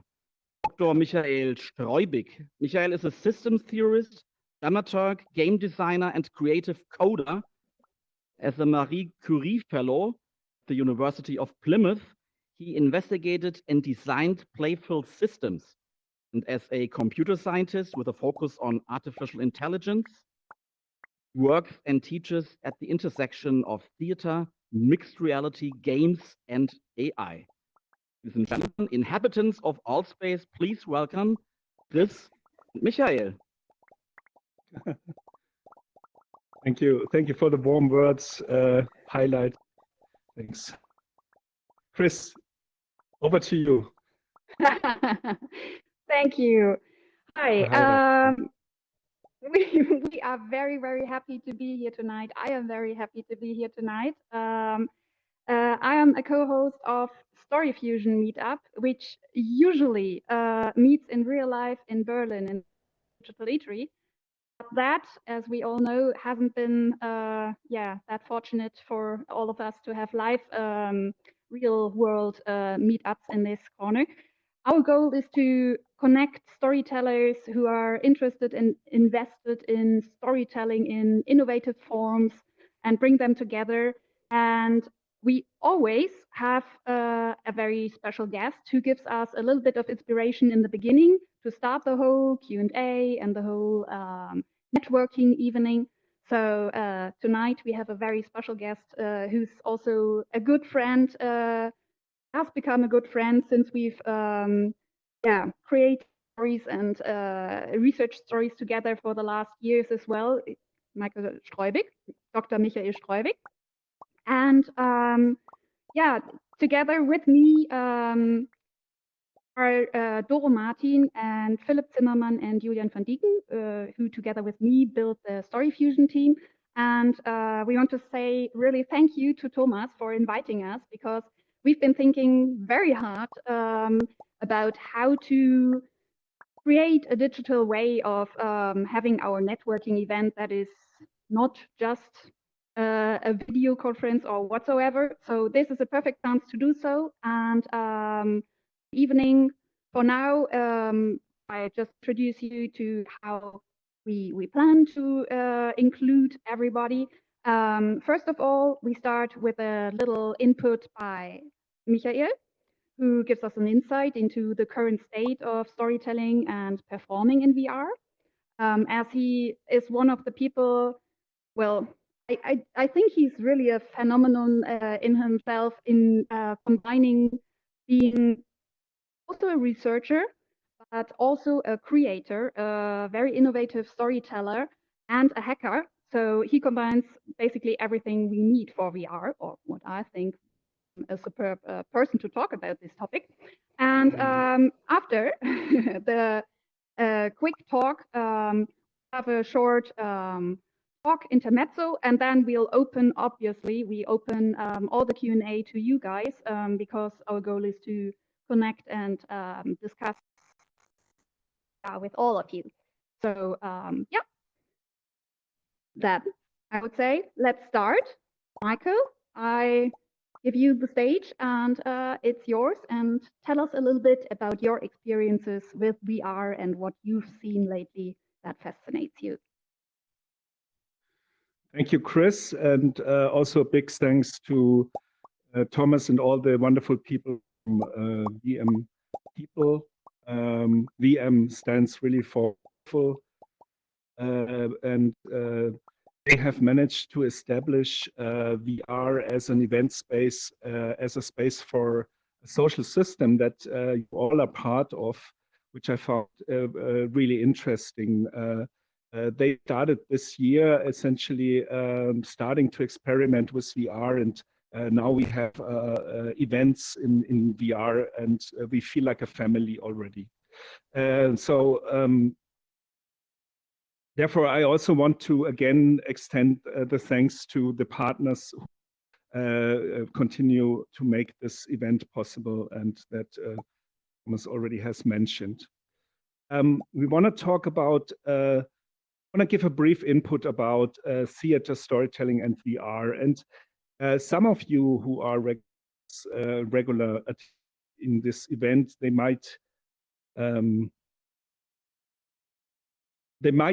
Dr. Michael Streubig. Michael is a systems theorist, dramaturg, game designer, and creative coder. As a Marie Curie Fellow at the University of Plymouth, he investigated and designed playful systems. And as a computer scientist with a focus on artificial intelligence, he works and teaches at the intersection of theater, mixed reality, games, and AI. Ladies and gentlemen, inhabitants of Allspace, please welcome Chris and Michael. Thank you. Thank you for the warm words, highlight. Thanks. Chris, over to you. Thank you. Hi. Hi. We are very, very happy to be here tonight. I am very happy to be here tonight. I am a co-host of Story Fusion Meetup, which usually meets in real life in Berlin in Digital Eatery. That, as we all know, hasn't been that fortunate for all of us to have live real world meetups in this corner. Our goal is to connect storytellers who are interested and invested in storytelling in innovative forms and bring them together. And we always have a very special guest who gives us a little bit of inspiration in the beginning to start the whole Q&A and the whole networking evening. So tonight we have a very special guest who's also a good friend, has become a good friend since we've created stories and research stories together for the last years as well. Michael Streubig, Dr. Michael Streubig. And together with me are Doro Martin and Philipp Zimmermann and Julian van Dieken, who together with me built the Story Fusion team. And we want to say really thank you to Thomas for inviting us, because we've been thinking very hard about how to create a digital way of having our networking event that is not just a video conference or whatsoever. So this is a perfect chance to do so. And evening, for now, I just introduce you to how we plan to include everybody. First of all, we start with a little input by Michael, who gives us an insight into the current state of storytelling and performing in VR. As he is one of the people, well, I think he's really a phenomenon in himself in combining being also a researcher, but also a creator, a very innovative storyteller, and a hacker. So he combines basically everything we need for VR, or what I think a superb person to talk about this topic. And after the quick talk, have a short talk intermezzo, and then we'll open, obviously, we open all the Q&A to you guys, because our goal is to connect and discuss with all of you. So that I would say, let's start. Michael, I give you the stage, and it's yours, and tell us a little bit about your experiences with VR and what you've seen lately that fascinates you. Thank you, Chris, and also a big thanks to Thomas and all the wonderful people from VM people. VM stands really for full, and they have managed to establish VR as an event space, as a space for a social system that you all are part of, which I found really interesting. They started this year essentially starting to experiment with VR, and now we have events in VR, and we feel like a family already. Therefore, I also want to again extend the thanks to the partners who continue to make this event possible, and that Thomas already has mentioned. We want to talk about, I want to give a brief input about theater storytelling and VR. And some of you who are regular in this event, they might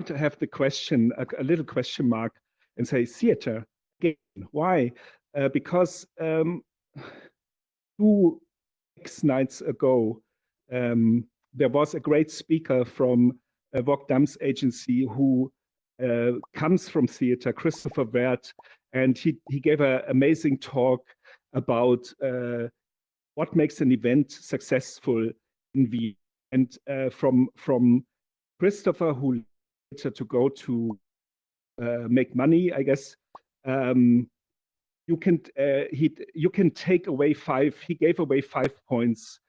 have the question, a little question mark, and say, theater, again, why? Because 2 nights ago, there was a great speaker from Vogue Dams agency who comes from theater, Christopher Wert, and he gave an amazing talk about what makes an event successful in VR. And from Christopher, who to go to make money, I guess. You can take away 5. He gave away 5 points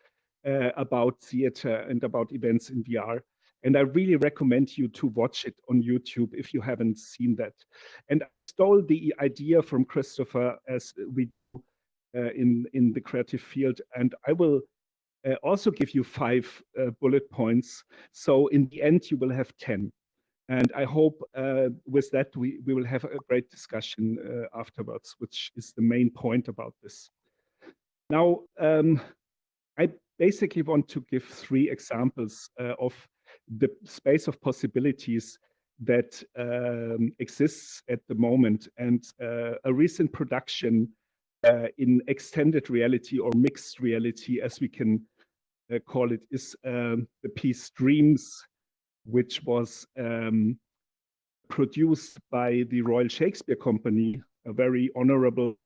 about theater and about events in VR, and I really recommend you to watch it on YouTube if you haven't seen that. And I stole the idea from Christopher, as we do in the creative field, and I will also give you 5 bullet points. So in the end, you will have 10. And I hope with that, we will have a great discussion afterwards, which is the main point about this. Now, I basically want to give 3 examples of the space of possibilities that exists at the moment. And a recent production in extended reality or mixed reality, as we can call it, is the piece Dreams, which was produced by the Royal Shakespeare Company, a very honorable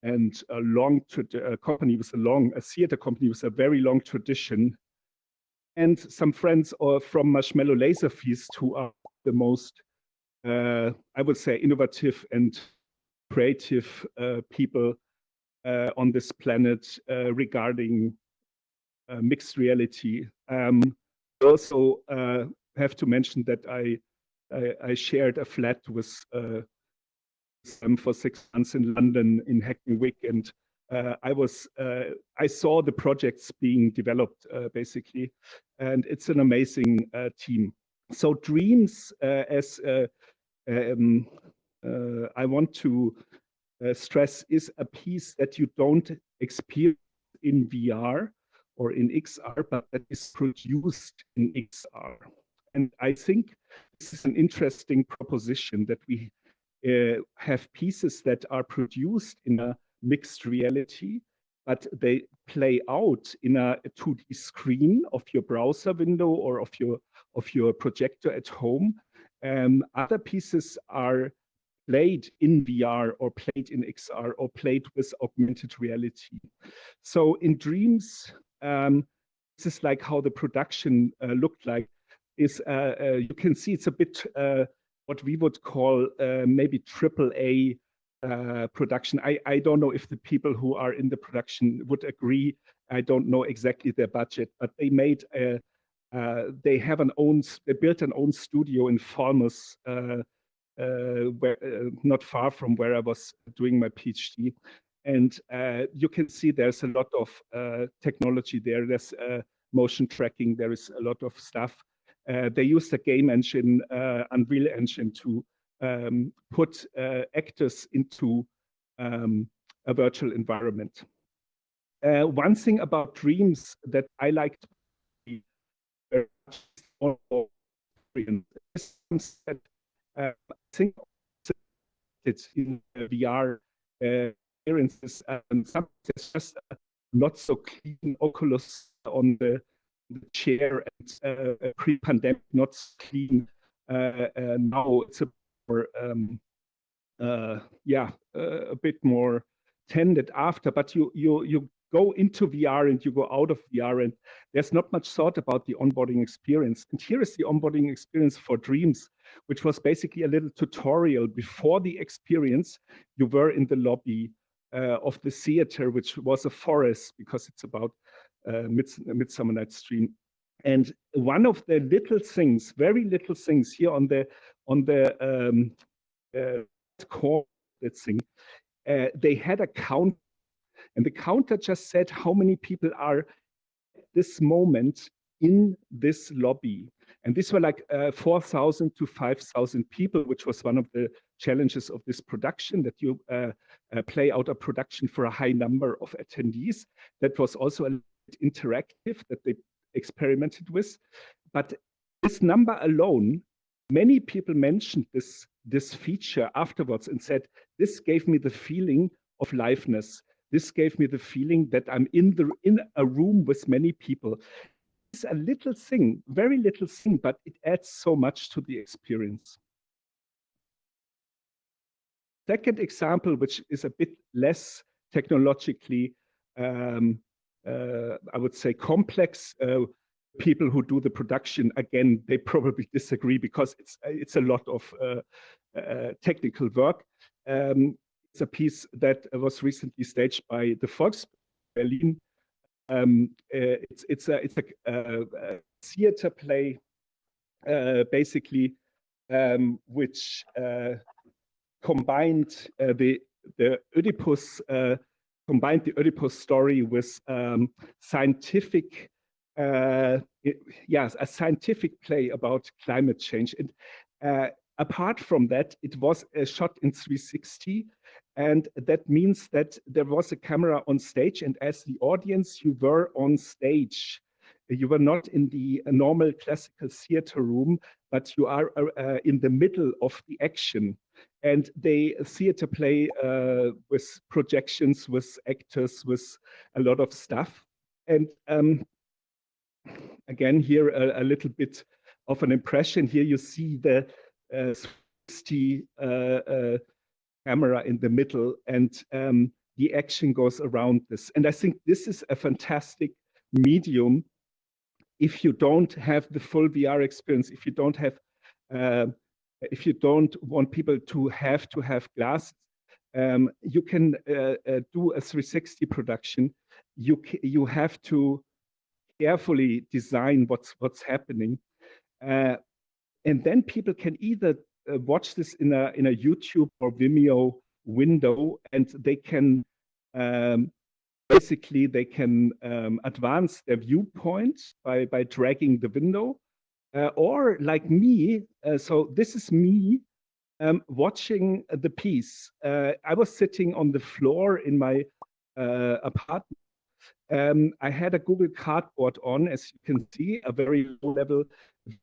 and a company with a theater company with a very long tradition, and some friends from Marshmallow Laser Feast, who are the most, I would say, innovative and creative people on this planet regarding mixed reality. Also have to mention that I shared a flat with them for 6 months in London in Hackney Wick, and I saw the projects being developed basically, and it's an amazing team. So Dreams, as I want to stress, is a piece that you don't experience in VR or in XR, but that is produced in XR. And I think this is an interesting proposition, that we have pieces that are produced in a mixed reality, but they play out in a 2D screen of your browser window or of your projector at home. Other pieces are played in VR or played in XR or played with augmented reality. So in Dreams, this is like how the production looked like. You can see it's a bit what we would call maybe AAA production. I don't know if the people who are in the production would agree. I don't know exactly their budget, but they made they built an own studio in Falmouth, where not far from where I was doing my PhD. And you can see there's a lot of technology there. There's motion tracking. There is a lot of stuff. They used a game engine, Unreal Engine, to put actors into a virtual environment. One thing about Dreams that I liked very much is that I think it's in VR experiences, and sometimes it's just not so clean Oculus on the chair, and pre-pandemic not so clean. Now it's a bit more tended after, but you go into VR and you go out of VR, and there's not much thought about the onboarding experience. And here is the onboarding experience for Dreams, which was basically a little tutorial before the experience. You were in the lobby of the theater, which was a forest, because it's about Midsummer Night's Dream. And one of the little things, very little things here on the core, let's see, they had a count, and the counter just said how many people are at this moment in this lobby. And these were like 4,000 to 5,000 people, which was one of the challenges of this production, that you play out a production for a high number of attendees. That was also a interactive that they experimented with. But this number alone, many people mentioned this feature afterwards and said, this gave me the feeling of liveness. This gave me the feeling that I'm in a room with many people. It's a little thing, very little thing, but it adds so much to the experience. Second example, which is a bit less technologically, I would say, complex. People who do the production, again, they probably disagree because it's a lot of technical work. It's a piece that was recently staged by the Volksbühne Berlin. It's a theater play, basically, which combined the Oedipus story with scientific. Yes, a scientific play about climate change. And apart from that, it was shot in 360. And that means that there was a camera on stage. And as the audience, you were on stage. You were not in the normal classical theater room, but you are in the middle of the action. and they theater play with projections, with actors, with a lot of stuff. And again, here a little bit of an impression. Here you see the 60 camera in the middle, and the action goes around this. And I think this is a fantastic medium if you don't have the full VR experience, if you don't have, if you don't want people to have glasses, you can do a 360 production. You have to carefully design what's happening, and then people can either watch this in a YouTube or Vimeo window, and they can basically they can advance their viewpoint by dragging the window, or like me. So this is me watching the piece. I was sitting on the floor in my apartment. I had a Google Cardboard on, as you can see, a very low-level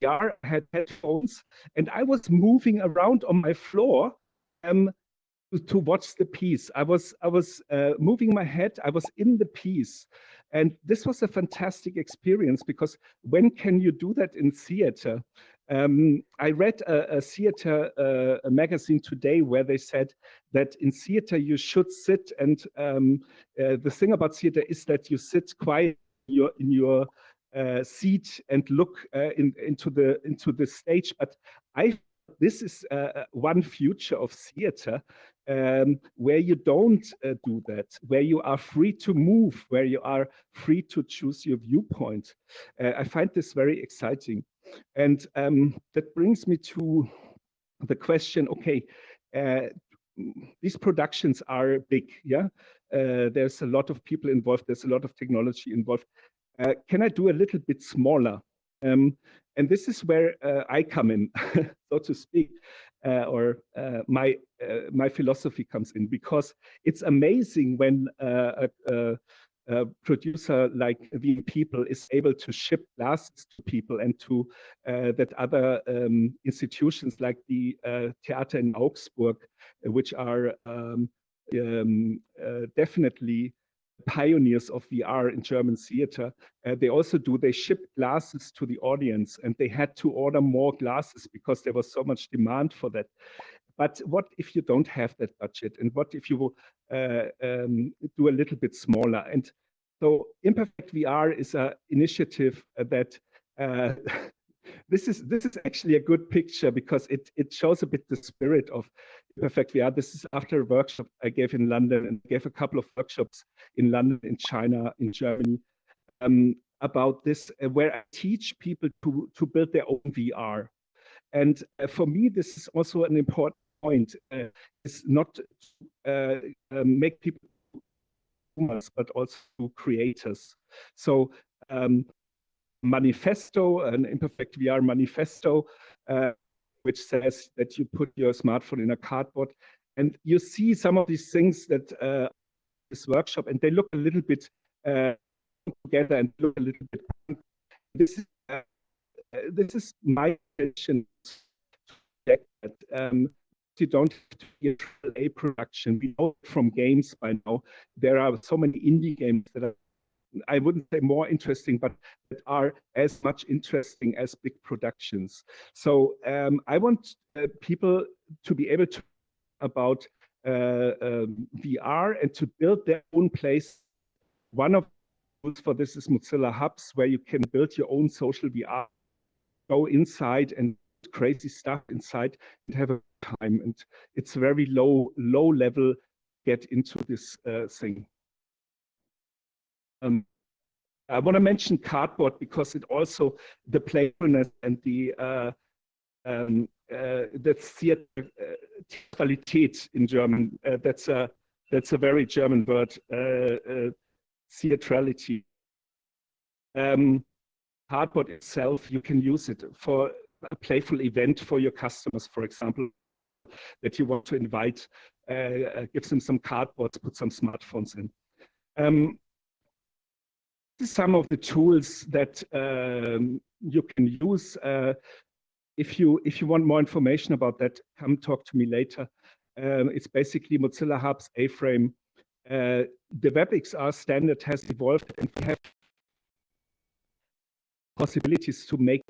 VR. I had headphones, and I was moving around on my floor to watch the piece. I was moving my head. I was in the piece, and this was a fantastic experience, because when can you do that in theater? I read a theater a magazine today where they said that in theater you should sit, and the thing about theater is that you sit quiet in your seat and look into the stage. But this is one future of theater, where you don't do that, where you are free to move, where you are free to choose your viewpoint. I find this very exciting. And that brings me to the question, okay, these productions are big, yeah? There's a lot of people involved, there's a lot of technology involved. Can I do a little bit smaller? And this is where I come in, so to speak, or my philosophy comes in, because it's amazing when a producer like VR People is able to ship glasses to people, and to that other institutions like the Theater in Augsburg, which are definitely pioneers of VR in German theater. They ship glasses to the audience, and they had to order more glasses because there was so much demand for that. But what if you don't have that budget? And what if you do a little bit smaller? And so Imperfect VR is an initiative that this is actually a good picture, because it shows a bit the spirit of Imperfect VR. This is after a workshop I gave in London, and gave a couple of workshops in London, in China, in Germany, about this, where I teach people to build their own VR. And for me, this is also an important point. It's not make people consumers, but also creators. So manifesto, an Imperfect VR manifesto, which says that you put your smartphone in a cardboard, and you see some of these things that this workshop, and they look a little bit together and look a little bit. This is my intention. That you don't have to be a production. We know from games by now there are so many indie games that are, I wouldn't say more interesting, but that are as much interesting as big productions. So I want people to be able to about VR and to build their own place. One of the tools for this is Mozilla Hubs, where you can build your own social VR, go inside and crazy stuff inside and have a time. And it's very low level get into this thing. I want to mention Cardboard because it also, the playfulness and the Theatralität in German, that's a very German word, theatrality. Cardboard itself, you can use it for a playful event for your customers, for example, that you want to invite, give them some cardboards, put some smartphones in. Some of the tools that you can use. If you want more information about that, come talk to me later. It's basically Mozilla Hub's A-Frame. The WebXR standard has evolved, and we have possibilities to make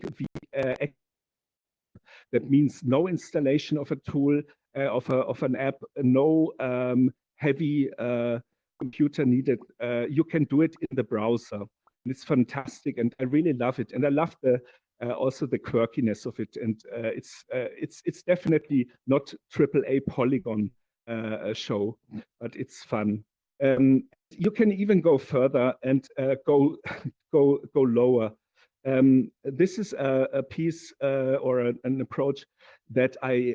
that means no installation of a tool, of an app, no heavy computer needed. You can do it in the browser. And it's fantastic, and I really love it. And I love the also the quirkiness of it. And it's definitely not AAA Polygon show, but it's fun. You can even go further and go lower. This is a piece or an approach that I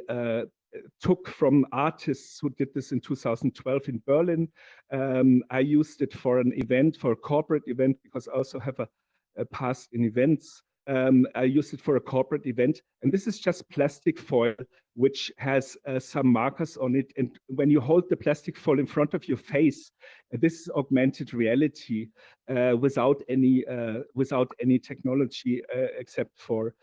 took from artists who did this in 2012 in Berlin. I used it for an event, for a corporate event, because I also have a past in events. I used it for a corporate event, and this is just plastic foil, which has some markers on it. And when you hold the plastic foil in front of your face, this is augmented reality without any technology except for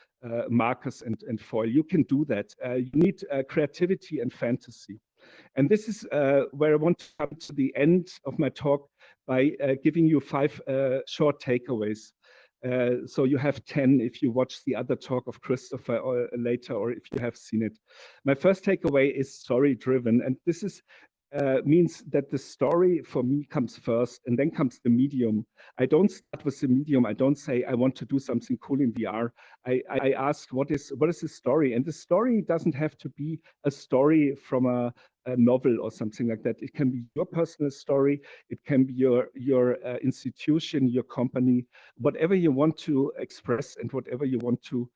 markers and foil. You can do that. You need creativity and fantasy. And this is where I want to come to the end of my talk by giving you 5 short takeaways. So you have 10 if you watch the other talk of Christopher or later, or if you have seen it. My first takeaway is story-driven, and this is means that the story for me comes first, and then comes the medium. I don't start with the medium. I don't say I want to do something cool in VR. I ask what is the story, and the story doesn't have to be a story from a novel or something like that. It can be your personal story. It can be your institution, your company, whatever you want to express and whatever you want to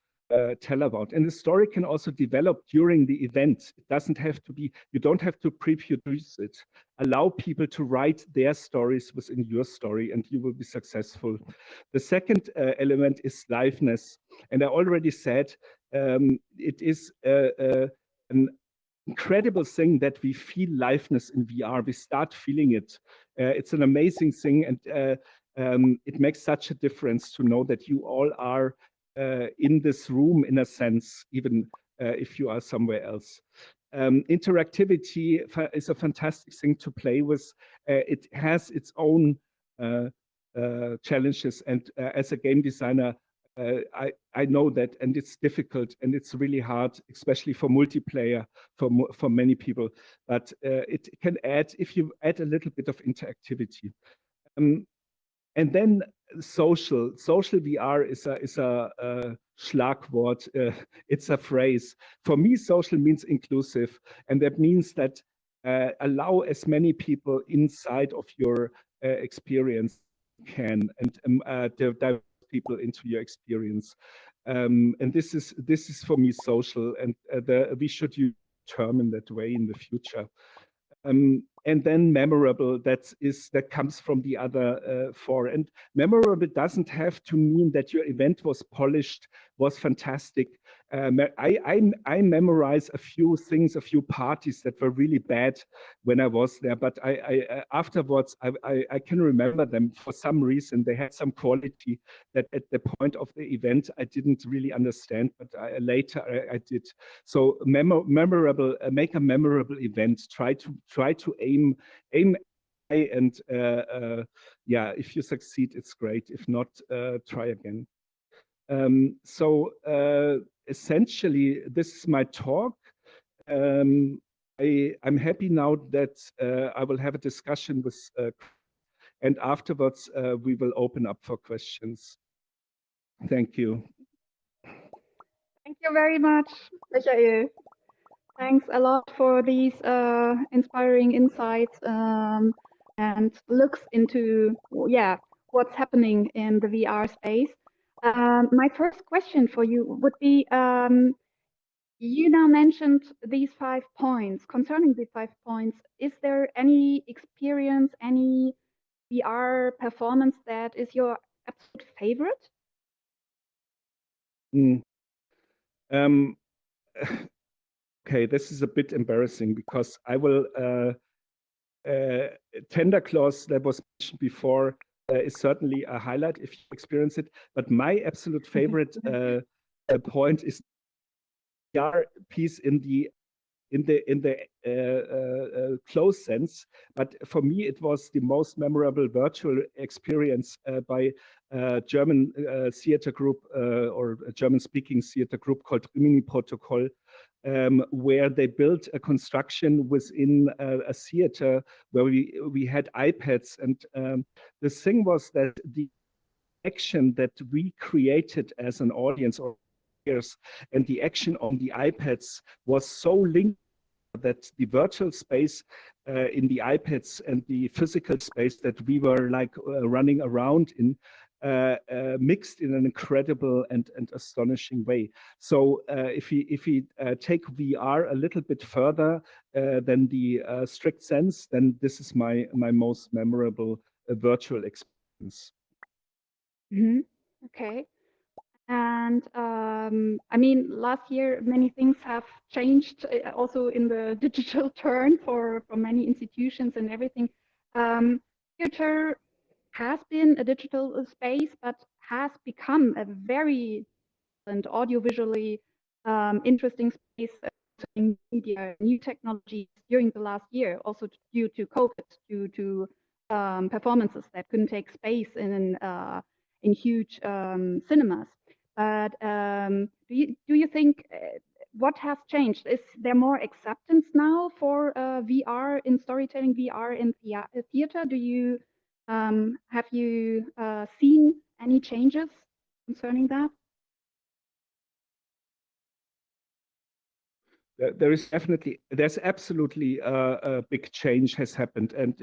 tell about. And the story can also develop during the event. It doesn't have to be, you don't have to pre-produce it. Allow people to write their stories within your story, and you will be successful. The second element is liveness. And I already said it is an incredible thing that we feel liveness in VR. We start feeling it. It's an amazing thing, and it makes such a difference to know that you all are in this room, in a sense, even if you are somewhere else. Interactivity is a fantastic thing to play with. It has its own challenges, and as a game designer, I know that, and it's difficult and it's really hard, especially for multiplayer for many people. But it can add, if you add a little bit of interactivity. And then social VR is a Schlagwort. It's a phrase. For me, social means inclusive, and that means that allow as many people inside of your experience can, and dive people into your experience. And this is for me social, and we should use the term in that way in the future. And then memorable, that comes from the other 4. And memorable doesn't have to mean that your event was polished, was fantastic. I memorize a few things, a few parties that were really bad when I was there, but I afterwards I can remember them for some reason. They had some quality that at the point of the event I didn't really understand, but later I did. So memorable, make a memorable event. Try to aim high, and yeah, if you succeed, it's great. If not, try again. So essentially, this is my talk. I'm happy now that I will have a discussion with, and afterwards we will open up for questions. Thank you. Thank you very much, Michael. Thanks a lot for these inspiring insights and looks into, yeah, what's happening in the VR space. My first question for you would be, you now mentioned these 5 points. Concerning the 5 points, is there any experience, any VR performance that is your absolute favorite? Okay, this is a bit embarrassing because I will, Tender Claws that was mentioned before is certainly a highlight if you experience it, but my absolute favorite point is the VR piece in in the close sense. But for me, it was the most memorable virtual experience by a German theater group or a German-speaking theater group called Rimini Protocol, where they built a construction within a theater where we had iPads, and the thing was that the action that we created as an audience or peers and the action on the iPads was so linked that the virtual space in the iPads and the physical space that we were like running around in mixed in an incredible and astonishing way. So if we take VR a little bit further than the strict sense, then this is my most memorable virtual experience. Mm-hmm. Okay. And I mean, last year many things have changed, also in the digital turn for many institutions and everything. Theater has been a digital space, but has become a very and audiovisually interesting space in media, new technologies during the last year, also due to COVID, due to performances that couldn't take space in huge cinemas. But do you think what has changed? Is there more acceptance now for VR in storytelling, VR in theater? Do you have you seen any changes concerning that? There's absolutely a big change has happened, and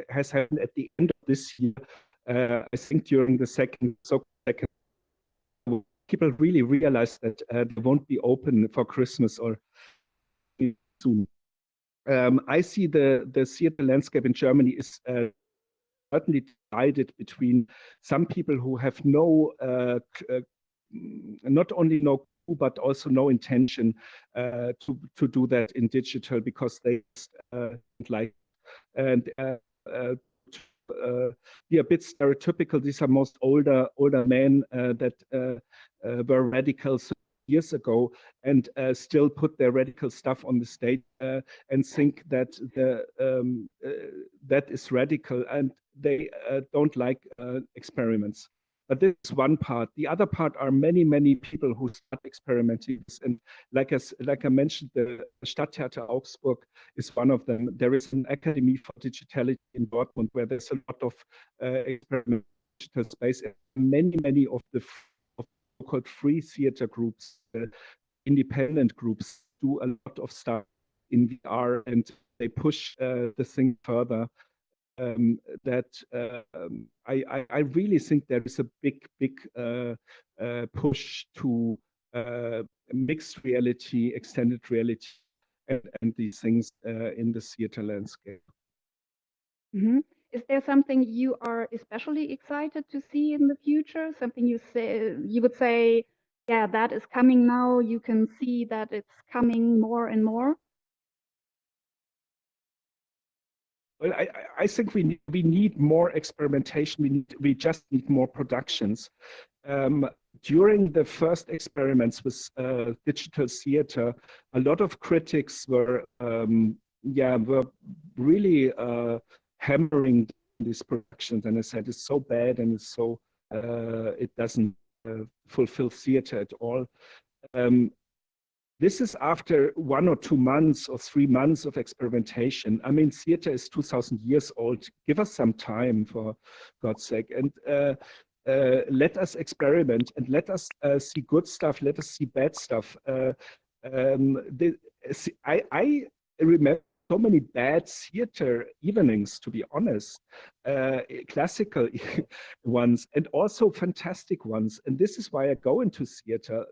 has happened at the end of this year. I think during the second, people really realized that they won't be open for Christmas or soon. I see the theater landscape in Germany is certainly divided between some people who have no, not only no clue, but also no intention to do that in digital because they like, and be a bit stereotypical. These are most older men that were radicals years ago and still put their radical stuff on the stage and think that that is radical, and they don't like experiments. But this is one part. The other part are many people who start experimenting. And like I mentioned, the Stadttheater Augsburg is one of them. There is an Academy for Digitality in Dortmund where there's a lot of experimental digital space. And many of the so-called free theater groups, independent groups, do a lot of stuff in VR, and they push the thing further. I really think there is a big push to mixed reality, extended reality, and these things in the theater landscape. Mm-hmm. Is there something you are especially excited to see in the future? Something you would say, yeah, that is coming now. You can see that it's coming more and more. Well, I think we need more experimentation. We just need more productions. During the first experiments with digital theater, a lot of critics were really hammering these productions, and I said it's so bad and it's so it doesn't fulfill theater at all. This is after 1 or 2 months or 3 months of experimentation. I mean, theater is 2,000 years old. Give us some time, for God's sake, and let us experiment and let us see good stuff. Let us see bad stuff. I remember so many bad theater evenings, to be honest, classical ones and also fantastic ones. And this is why I go into theater.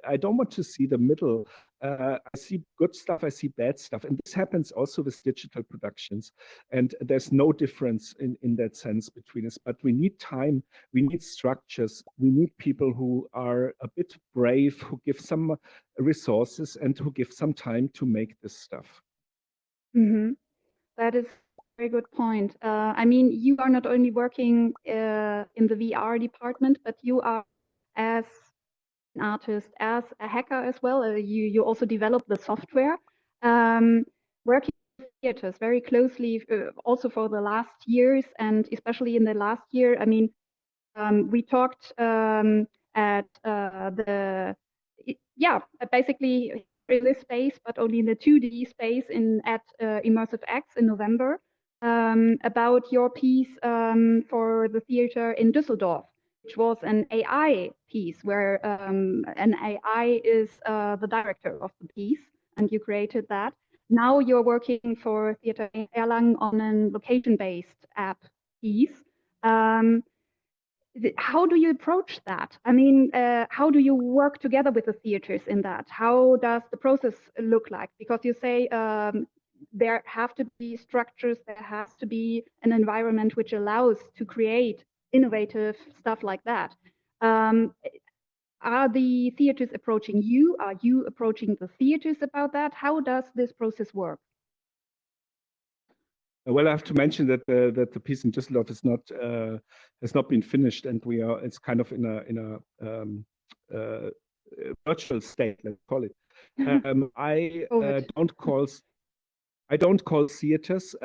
I don't want to see the middle. I see good stuff, I see bad stuff. And this happens also with digital productions. And there's no difference in that sense between us. But we need time, we need structures, we need people who are a bit brave, who give some resources and who give some time to make this stuff. Mm-hmm. That is a very good point. I mean, you are not only working in the VR department, but you are, as an artist, as a hacker as well. You also develop the software. working with theaters very closely, also for the last years, and especially in the last year. I mean, we talked at basically in this space, but only in the 2D space at Immersive X in November, about your piece for the theater in Düsseldorf, which was an AI piece where an AI is the director of the piece, and you created that. Now you're working for Theater in Erlangen on a location-based app piece. How do you approach that? I mean, how do you work together with the theaters in that? How does the process look like? Because you say there have to be structures, there has to be an environment which allows to create innovative stuff like that. Are the theaters approaching you? Are you approaching the theaters about that? How does this process work? Well, I have to mention that the piece in Düsseldorf is not has not been finished, and it's kind of in a virtual state, let's call it. I don't call theaters.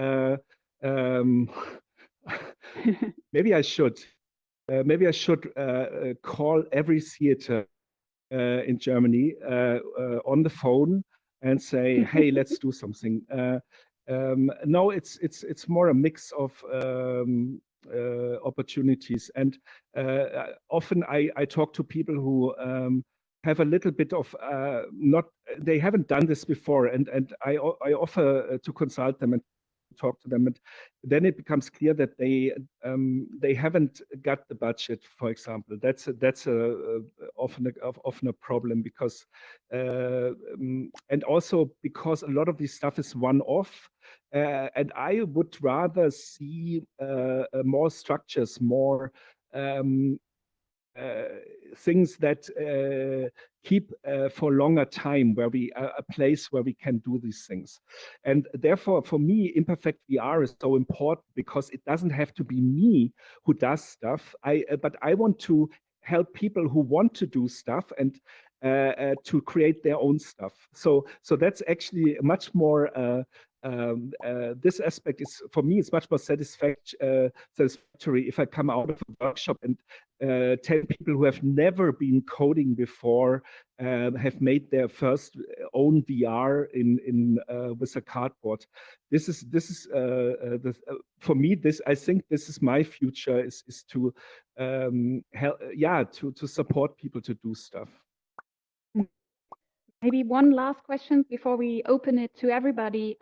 Maybe I should. Maybe I should call every theater in Germany on the phone and say, "Hey, let's do something." No, it's more a mix of opportunities, and often I talk to people who have a little bit of they haven't done this before, and I offer to consult them and talk to them, and then it becomes clear that they haven't got the budget, for example. That's often a problem, because and also because a lot of this stuff is one-off, and I would rather see more structures, more things that keep for longer time, where a place where we can do these things. And therefore, for me, Imperfect VR is so important, because it doesn't have to be me who does stuff. But I want to help people who want to do stuff and to create their own stuff. So that's actually much more. This aspect is, for me, it's much more satisfactory if I come out of a workshop and 10 people who have never been coding before have made their first own VR with a cardboard. This is for me. I think this is my future, is to help, to support people to do stuff. Maybe one last question before we open it to everybody.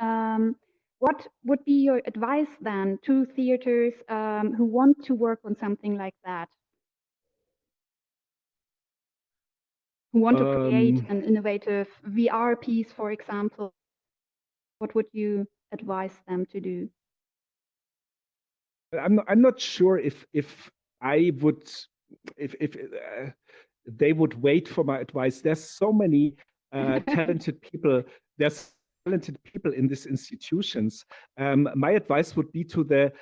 What would be your advice then to theaters who want to work on something like that? Who want to create an innovative VR piece, for example? What would you advise them to do? I'm not sure if I would, if they would wait for my advice. There's so many talented people. There's talented people in these institutions. My advice would be to the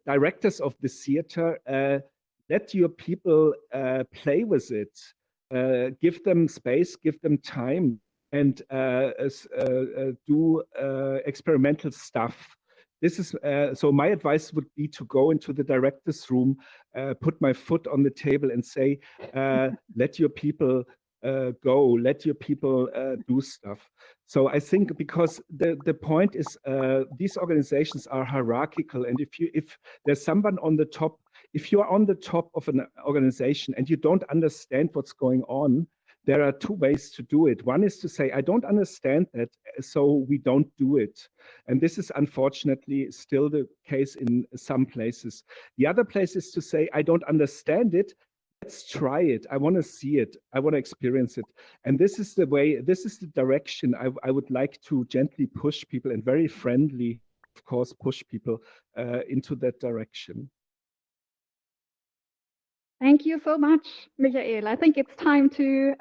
directors of the theater: let your people play with it. Give them space, give them time, and do experimental stuff. This is so my advice would be to go into the director's room, put my foot on the table and say, let your people go, let your people do stuff. So I think, because the point is, these organizations are hierarchical, and if there's someone on the top, if you are on the top of an organization and you don't understand what's going on, there are two ways to do it. One is to say, I don't understand that, so we don't do it. And this is unfortunately still the case in some places. The other place is to say, I don't understand it. Let's try it. I want to see it. I want to experience it. And this is the way, this is the direction I would like to gently push people, and very friendly, of course, push people into that direction. Thank you so much, Michael. I think it's time to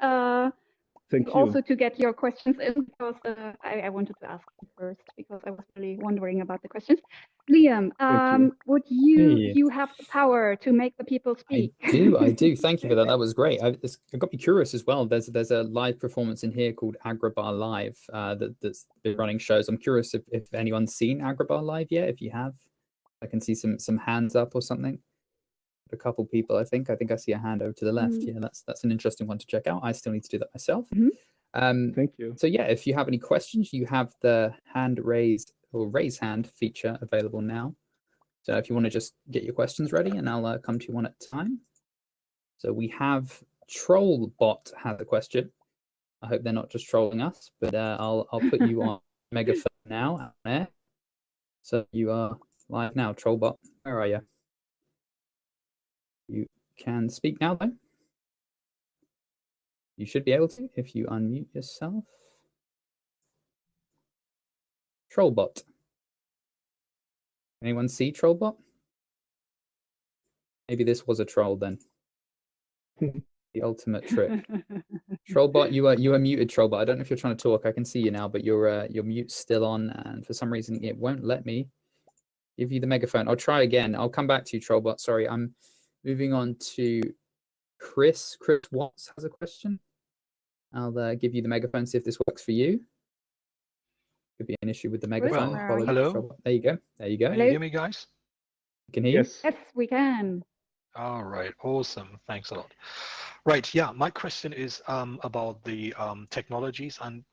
Thank you. Also to get your questions in, because I wanted to ask you first because I was really wondering about the questions. Liam, would you have the power to make the people speak? I do. Thank you for that. That was great. It got me curious as well. There's a live performance in here called Agrabah Live that's been running shows. I'm curious if anyone's seen Agrabah Live yet. If you have, I can see some hands up or something. A couple people, I think I see a hand over to the left. Yeah, that's an interesting one to check out. I still need to do that myself. Thank you. So yeah, if you have any questions, you have the hand raised or raise hand feature available now. So if you want to just get your questions ready, and I'll come to you one at a time. So we have Trollbot has a question. I hope they're not just trolling us, but I'll put you on megaphone now out there. So you are live now, Trollbot. Where are you? You can speak now, though. You should be able to if you unmute yourself. Trollbot. Anyone see Trollbot? Maybe this was a troll then. The ultimate trick. Trollbot, you are muted, Trollbot. I don't know if you're trying to talk. I can see you now, but your mute's still on, and for some reason it won't let me give you the megaphone. I'll try again. I'll come back to you, Trollbot. Sorry, I'm moving on to Chris. Chris Watts has a question. I'll give you the megaphone, see if this works for you. Could be an issue with the megaphone. Well, hello. There you go. There you go. Can you hear me, guys? I can hear you. Yes, we can. All right, awesome. Thanks a lot. Right, yeah, my question is about the technologies, and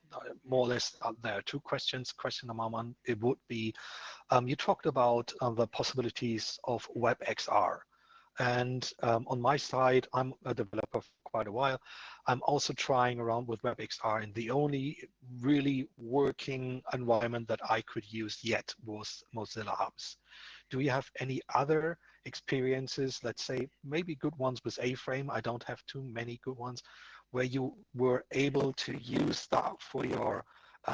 more or less there are two questions. Question number one, it would be, you talked about the possibilities of WebXR. And on my side, I'm a developer for quite a while. I'm also trying around with WebXR, and the only really working environment that I could use yet was Mozilla Hubs. Do you have any other experiences, let's say maybe good ones with A-Frame? I don't have too many good ones, where you were able to use that for your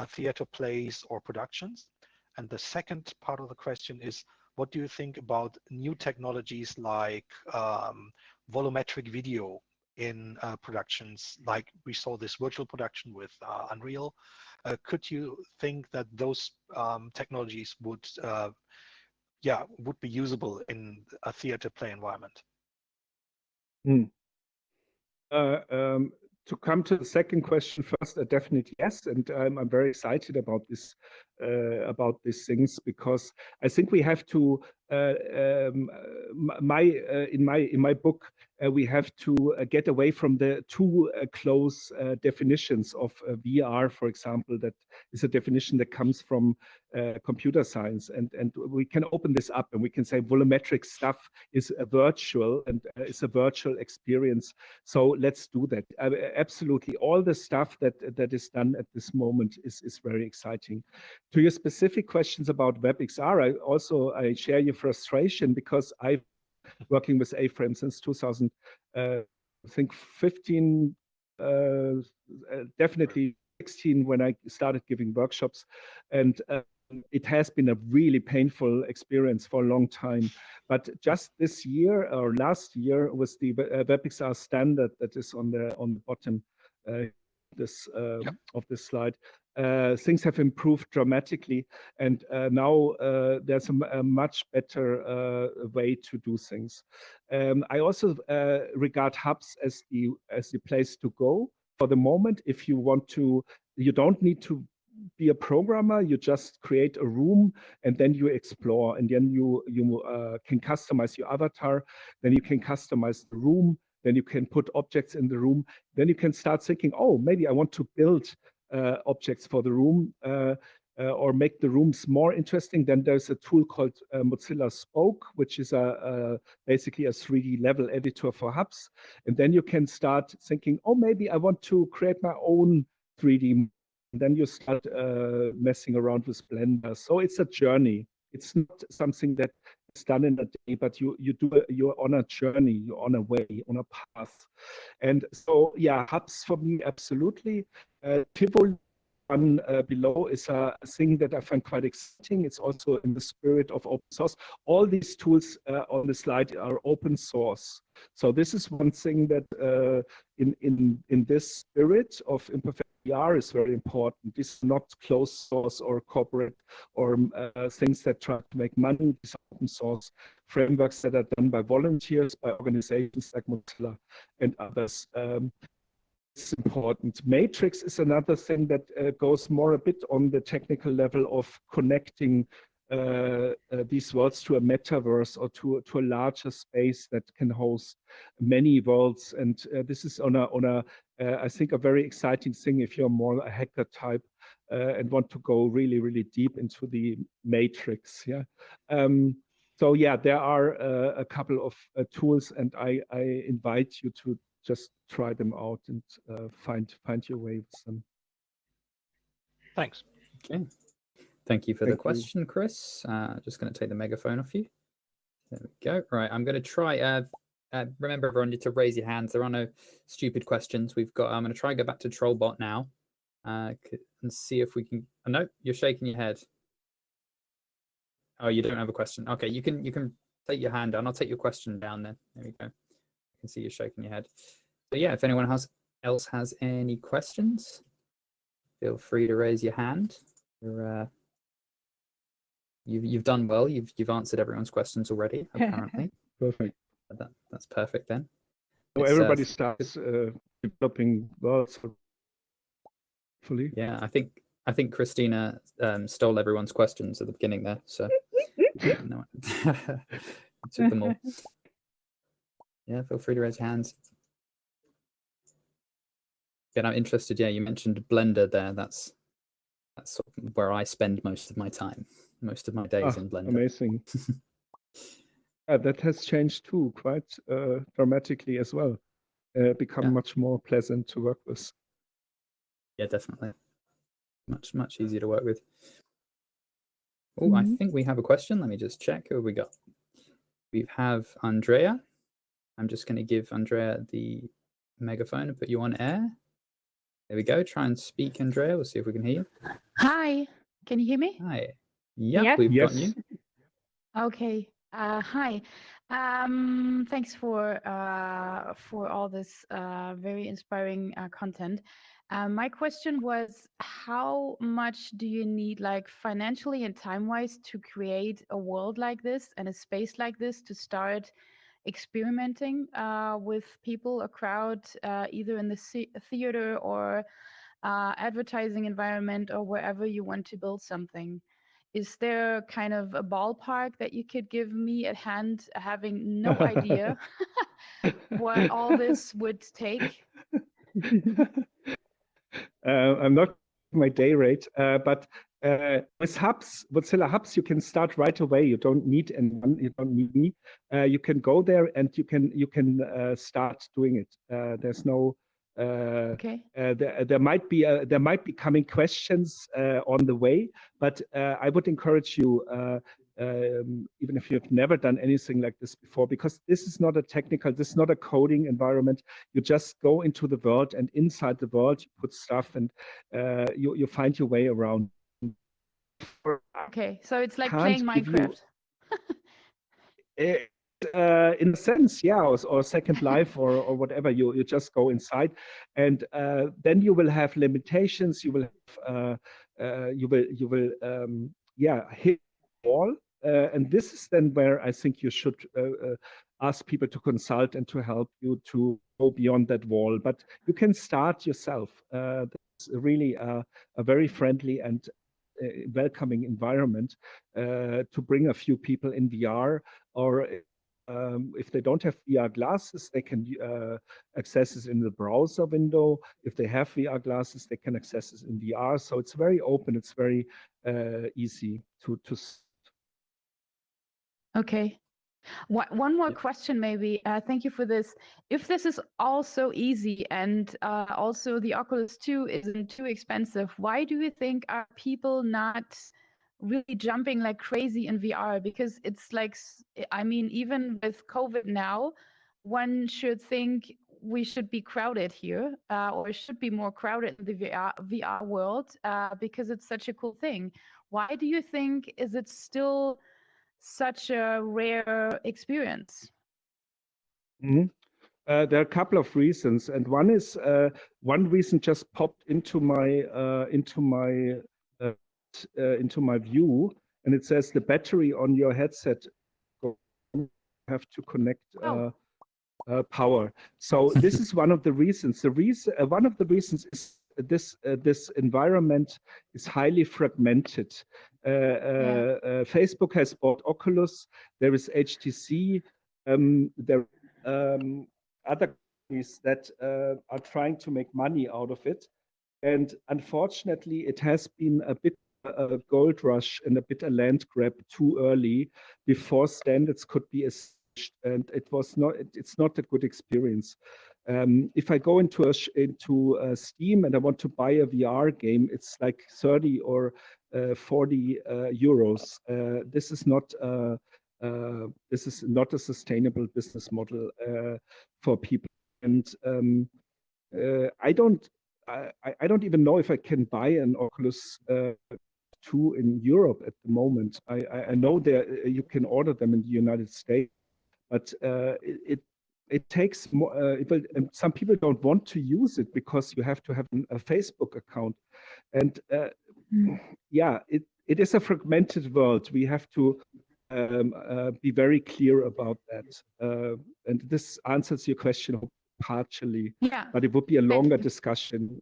theater plays or productions? And the second part of the question is, what do you think about new technologies like volumetric video in productions? Like we saw this virtual production with Unreal. Could you think that those technologies would be usable in a theater play environment? To come to the second question first, definitely yes, and I'm very excited about this, about these things, because I think we have to. In my book, we have to get away from the too close definitions of VR, for example. That is a definition that comes from computer science, and we can open this up and we can say volumetric stuff is a virtual and it's a virtual experience. So let's do that. Absolutely, all the stuff that is done at this moment is very exciting. To your specific questions about WebXR, I share your frustration, because I've working with A-Frame since 2015, definitely 16 when I started giving workshops, and it has been a really painful experience for a long time. But just this year or last year, with the WebXR standard that is on the bottom of this slide, things have improved dramatically, and now there's a much better way to do things. I also regard Hubs as the place to go for the moment. If you want to, you don't need to be a programmer. You just create a room and then you explore, and then you can customize your avatar. Then you can customize the room. Then you can put objects in the room. Then you can start thinking, oh, maybe I want to build objects for the room, or make the rooms more interesting. Then there's a tool called Mozilla Spoke, which is basically a 3D level editor for Hubs. And then you can start thinking, oh, maybe I want to create my own 3D. And then you start messing around with Blender. So it's a journey. It's not something that is done in a day, but you're on a journey, you're on a way, on a path. And so, yeah, Hubs for me, absolutely. Tivoli one below is a thing that I find quite exciting. It's also in the spirit of open source. All these tools on the slide are open source. So this is one thing that in this spirit of imperfect VR is very important. This is not closed source or corporate or things that try to make money. These are open source frameworks that are done by volunteers, by organizations like Mozilla and others. It's important. Matrix is another thing that goes more a bit on the technical level of connecting these worlds to a metaverse or to a larger space that can host many worlds. And this is on a I think a very exciting thing if you're more a hacker type and want to go really, really deep into the matrix. Yeah. So yeah, there are a couple of tools, and I invite you to just try them out and find your way with them. Thanks. Okay. Thank you for the Thank you. question, Chris. Just going to take the megaphone off you. There we go. Right, I'm going to try. Remember, everyone, to raise your hands. There are no stupid questions. We've got. I'm going to try and go back to Trollbot now, and see if we can. Oh, no, you're shaking your head. Oh, you don't have a question. Okay, you can take your hand down. I'll take your question down then. There we go. I can see you're shaking your head. So yeah, if anyone else has any questions, feel free to raise your hand. You've done well. You've answered everyone's questions already, apparently. Perfect. That's perfect then. So everybody starts developing worlds. Hopefully. Yeah, I think Christina stole everyone's questions at the beginning there. So no, took them all. Yeah, feel free to raise your hands. Yeah, I'm interested. Yeah, you mentioned Blender there. That's sort of where I spend most of my time, most of my days in Blender. Amazing. That has changed too, quite dramatically as well. Become much more pleasant to work with. Yeah, definitely. Much easier to work with. Oh, I think we have a question. Let me just check who we got. We have Andrea. I'm just going to give Andrea the megaphone and put you on air. There we go. Try and speak, Andrea. We'll see if we can hear you. Hi, can you hear me? Hi. Yep, we've got you. Okay. Hi. Thanks for all this very inspiring content. My question was, how much do you need, like financially and time-wise, to create a world like this and a space like this to start experimenting with people, a crowd, either in the theater or advertising environment or wherever you want to build something? Is there kind of a ballpark that you could give me at hand, having no idea what all this would take? I'm not my day rate, but with hubs, Mozilla Hubs, you can start right away. You don't need anyone. You don't need me. You can go there and you can start doing it. There's no. There might be coming questions on the way, but I would encourage you, even if you've never done anything like this before, because this is not this is not a coding environment. You just go into the world, and inside the world you put stuff, and you find your way around. Okay, so it's like playing Minecraft. In a sense, yeah, or Second Life or whatever. You just go inside, and then you will have limitations. You will have hit the wall, and this is then where I think you should ask people to consult and to help you to go beyond that wall. But you can start yourself. That's really a very friendly and welcoming environment to bring a few people in VR, or if they don't have VR glasses, they can access it in the browser window. If they have VR glasses, they can access it in VR. So it's very open. It's very easy to. Okay. One more question, maybe. Thank you for this. If this is all so easy and also the Oculus 2 isn't too expensive, why do you think are people not really jumping like crazy in VR? Because it's like, I mean, even with COVID now, one should think we should be crowded here, or it should be more crowded in the VR world, because it's such a cool thing. Why do you think is it still such a rare experience? Mhm. There are a couple of reasons, and one is one reason just popped into my view, and it says the battery on your headset have to connect power. So this is one of the reasons. One of the reasons is this environment is highly fragmented. Facebook has bought Oculus. There is HTC. There other companies that are trying to make money out of it, and unfortunately, it has been a bit a gold rush and a bit a land grab too early before standards could be established, and it's not a good experience. If I go into Steam and I want to buy a VR game, it's like 30 or 40 euros. This is not a sustainable business model for people, and I don't even know if I can buy an Oculus 2 in Europe at the moment. I know you can order them in the United States, but it takes more. Some people don't want to use it because you have to have a Facebook account, and yeah, it is a fragmented world. We have to be very clear about that, and this answers your question partially. Yeah, but it would be a longer discussion.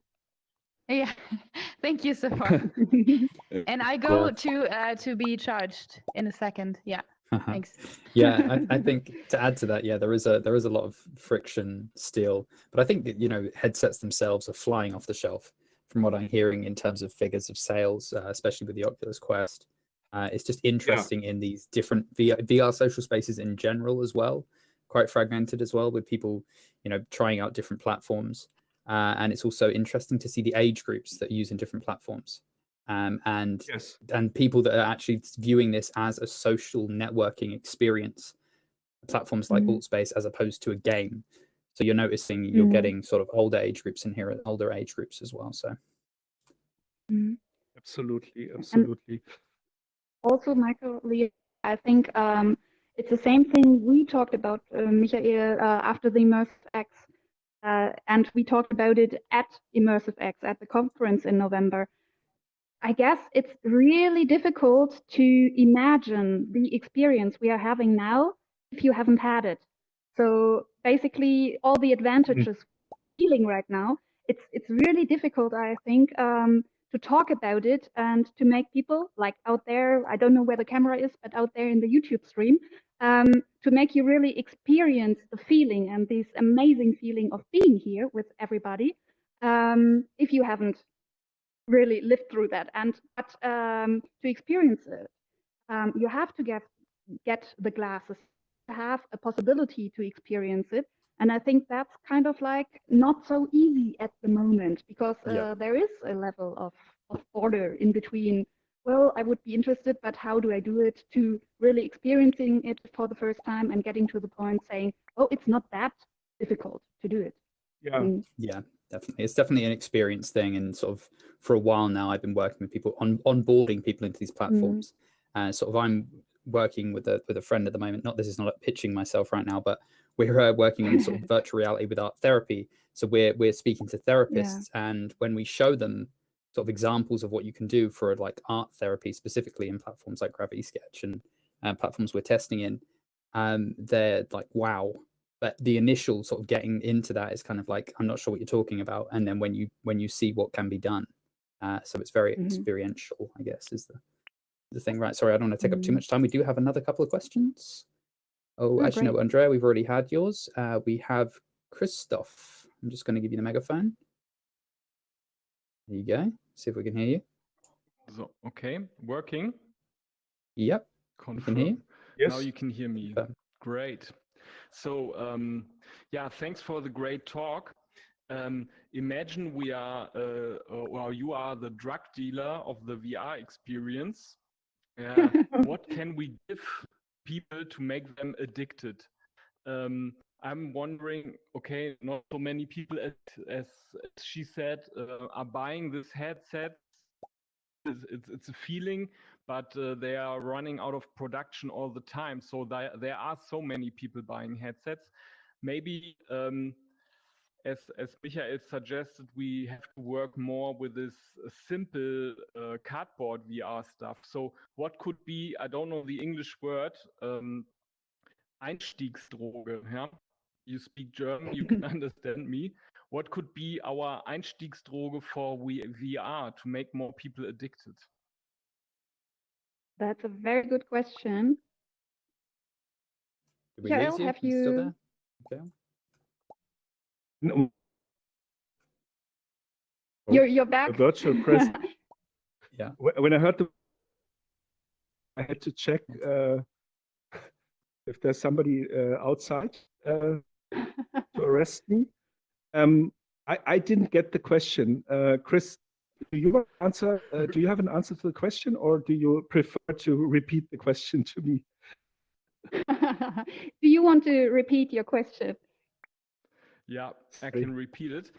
Yeah, thank you so far. And I go to be charged in a second. Yeah, thanks. Yeah, I think to add to that, yeah, there is a lot of friction still, but I think that, you know, headsets themselves are flying off the shelf from what I'm hearing in terms of figures of sales, especially with the Oculus Quest. It's just interesting in these different VR social spaces in general as well, quite fragmented as well, with people, you know, trying out different platforms. And it's also interesting to see the age groups that are using different platforms, and people that are actually viewing this as a social networking experience, platforms like AltSpace as opposed to a game. So you're noticing you're getting sort of older age groups in here, older age groups as well. So absolutely. And also, Michael, Lee, I think it's the same thing we talked about, Michael, after the Immersive X. And we talked about it at Immersive X at the conference in November. I guess it's really difficult to imagine the experience we are having now if you haven't had it. So basically, all the advantages feeling right now, it's really difficult, I think, to talk about it and to make people like out there, I don't know where the camera is, but out there in the YouTube stream, to make you really experience the feeling and this amazing feeling of being here with everybody, if you haven't really lived through that. But to experience it, you have to get the glasses to have a possibility to experience it. And I think that's kind of like not so easy at the moment, because there is a level of border in between. Well, I would be interested, but how do I do it, to really experiencing it for the first time and getting to the point saying, oh, it's not that difficult to do it. Yeah, definitely. It's definitely an experience thing. And sort of for a while now, I've been working with people onboarding people into these platforms. Sort of I'm working with a friend at the moment. This is not pitching myself right now, but we're working on sort of virtual reality with art therapy. So we're speaking to therapists, and when we show them sort of examples of what you can do for like art therapy, specifically in platforms like Gravity Sketch and platforms we're testing in, they're like, wow. But the initial sort of getting into that is kind of like, I'm not sure what you're talking about. And then when you see what can be done, so it's very experiential, I guess, is the thing. Right. Sorry, I don't want to take up too much time. We do have another couple of questions. Actually, no, Andrea, we've already had yours. We have Christoph. I'm just going to give you the megaphone. There you go. See if we can hear you. So, okay, working. Yep. Confirm. Can hear you. Yes. Now you can hear me. Great. So, yeah, thanks for the great talk. Imagine we are, or you are the drug dealer of the VR experience. What can we give people to make them addicted? I'm wondering, okay, not so many people as she said are buying this headset. It's a feeling, but they are running out of production all the time. So there are so many people buying headsets. Maybe as Michael suggested, we have to work more with this simple cardboard VR stuff. So what could be, I don't know the English word, Einstiegsdroge, yeah? You speak German, you can understand me. What could be our Einstiegsdroge for VR to make more people addicted? That's a very good question. Did we Jael, lose you? have You still you? there? Okay. No, You're a back. virtual presence. Yeah. When I heard I had to check if there's somebody outside to arrest me. I didn't get the question. Chris, do you answer? Do you have an answer to the question, or do you prefer to repeat the question to me? Do you want to repeat your question? Yeah, I can repeat it.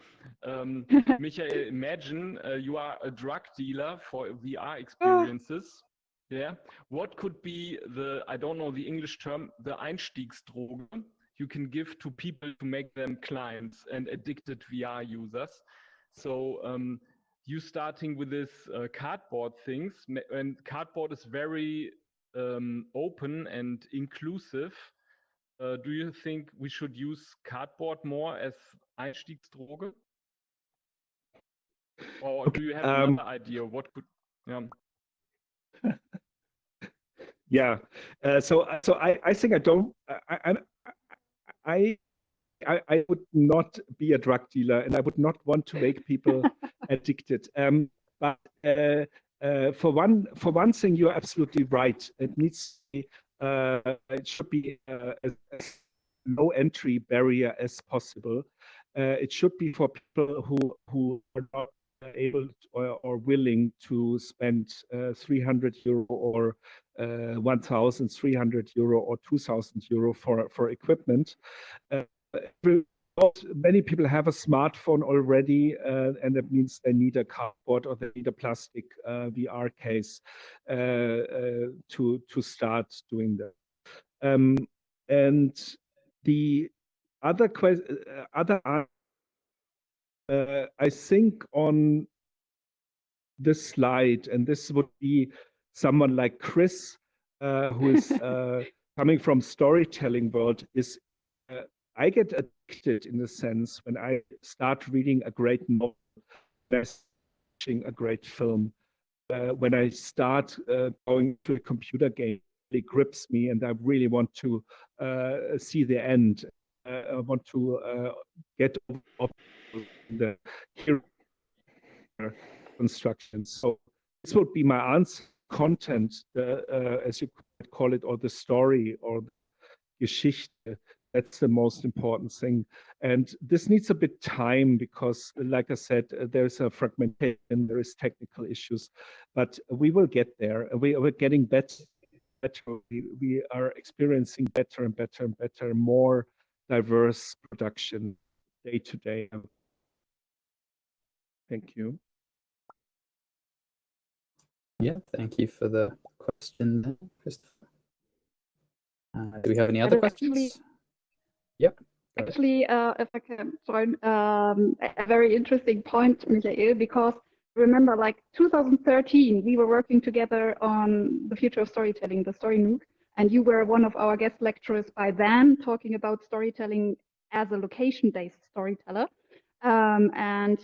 Michael, imagine you are a drug dealer for VR experiences. Yeah. What could be the, I don't know the English term, the Einstiegsdroge you can give to people to make them clients and addicted VR users? So you starting with this cardboard things, and cardboard is very open and inclusive. Do you think we should use cardboard more as Einstiegsdroge? Or do you have another idea? What could, Yeah. So I think I don't. I would not be a drug dealer, and I would not want to make people addicted. But for one thing, you're absolutely right. It needs to be, it should be as low entry barrier as possible. It should be for people who are not able or willing to spend 300 euro or 1,300 euro or 2,000 euro for equipment. Many people have a smartphone already, and that means they need a cardboard or they need a plastic VR case to start doing that. And the other question, I think on this slide, and this would be someone like Chris, who is coming from storytelling world, is I get addicted in the sense when I start reading a great novel, watching a great film, when I start going to a computer game, it grips me, and I really want to see the end. I want to get over the hero construction. So this would be my answer. Content, as you could call it, or the story, or the Geschichte. That's the most important thing. And this needs a bit time because, like I said, there's a fragmentation, there is technical issues, but we will get there. We're getting better. We are experiencing better and better and better, more diverse production day to day. Thank you. Yeah, thank you for the question, Christopher. Do we have any other questions? Yep. Actually, if I can join, a very interesting point, Michael, because remember, like 2013, we were working together on the future of storytelling, the Story Nook, and you were one of our guest lecturers by then, talking about storytelling as a location-based storyteller. And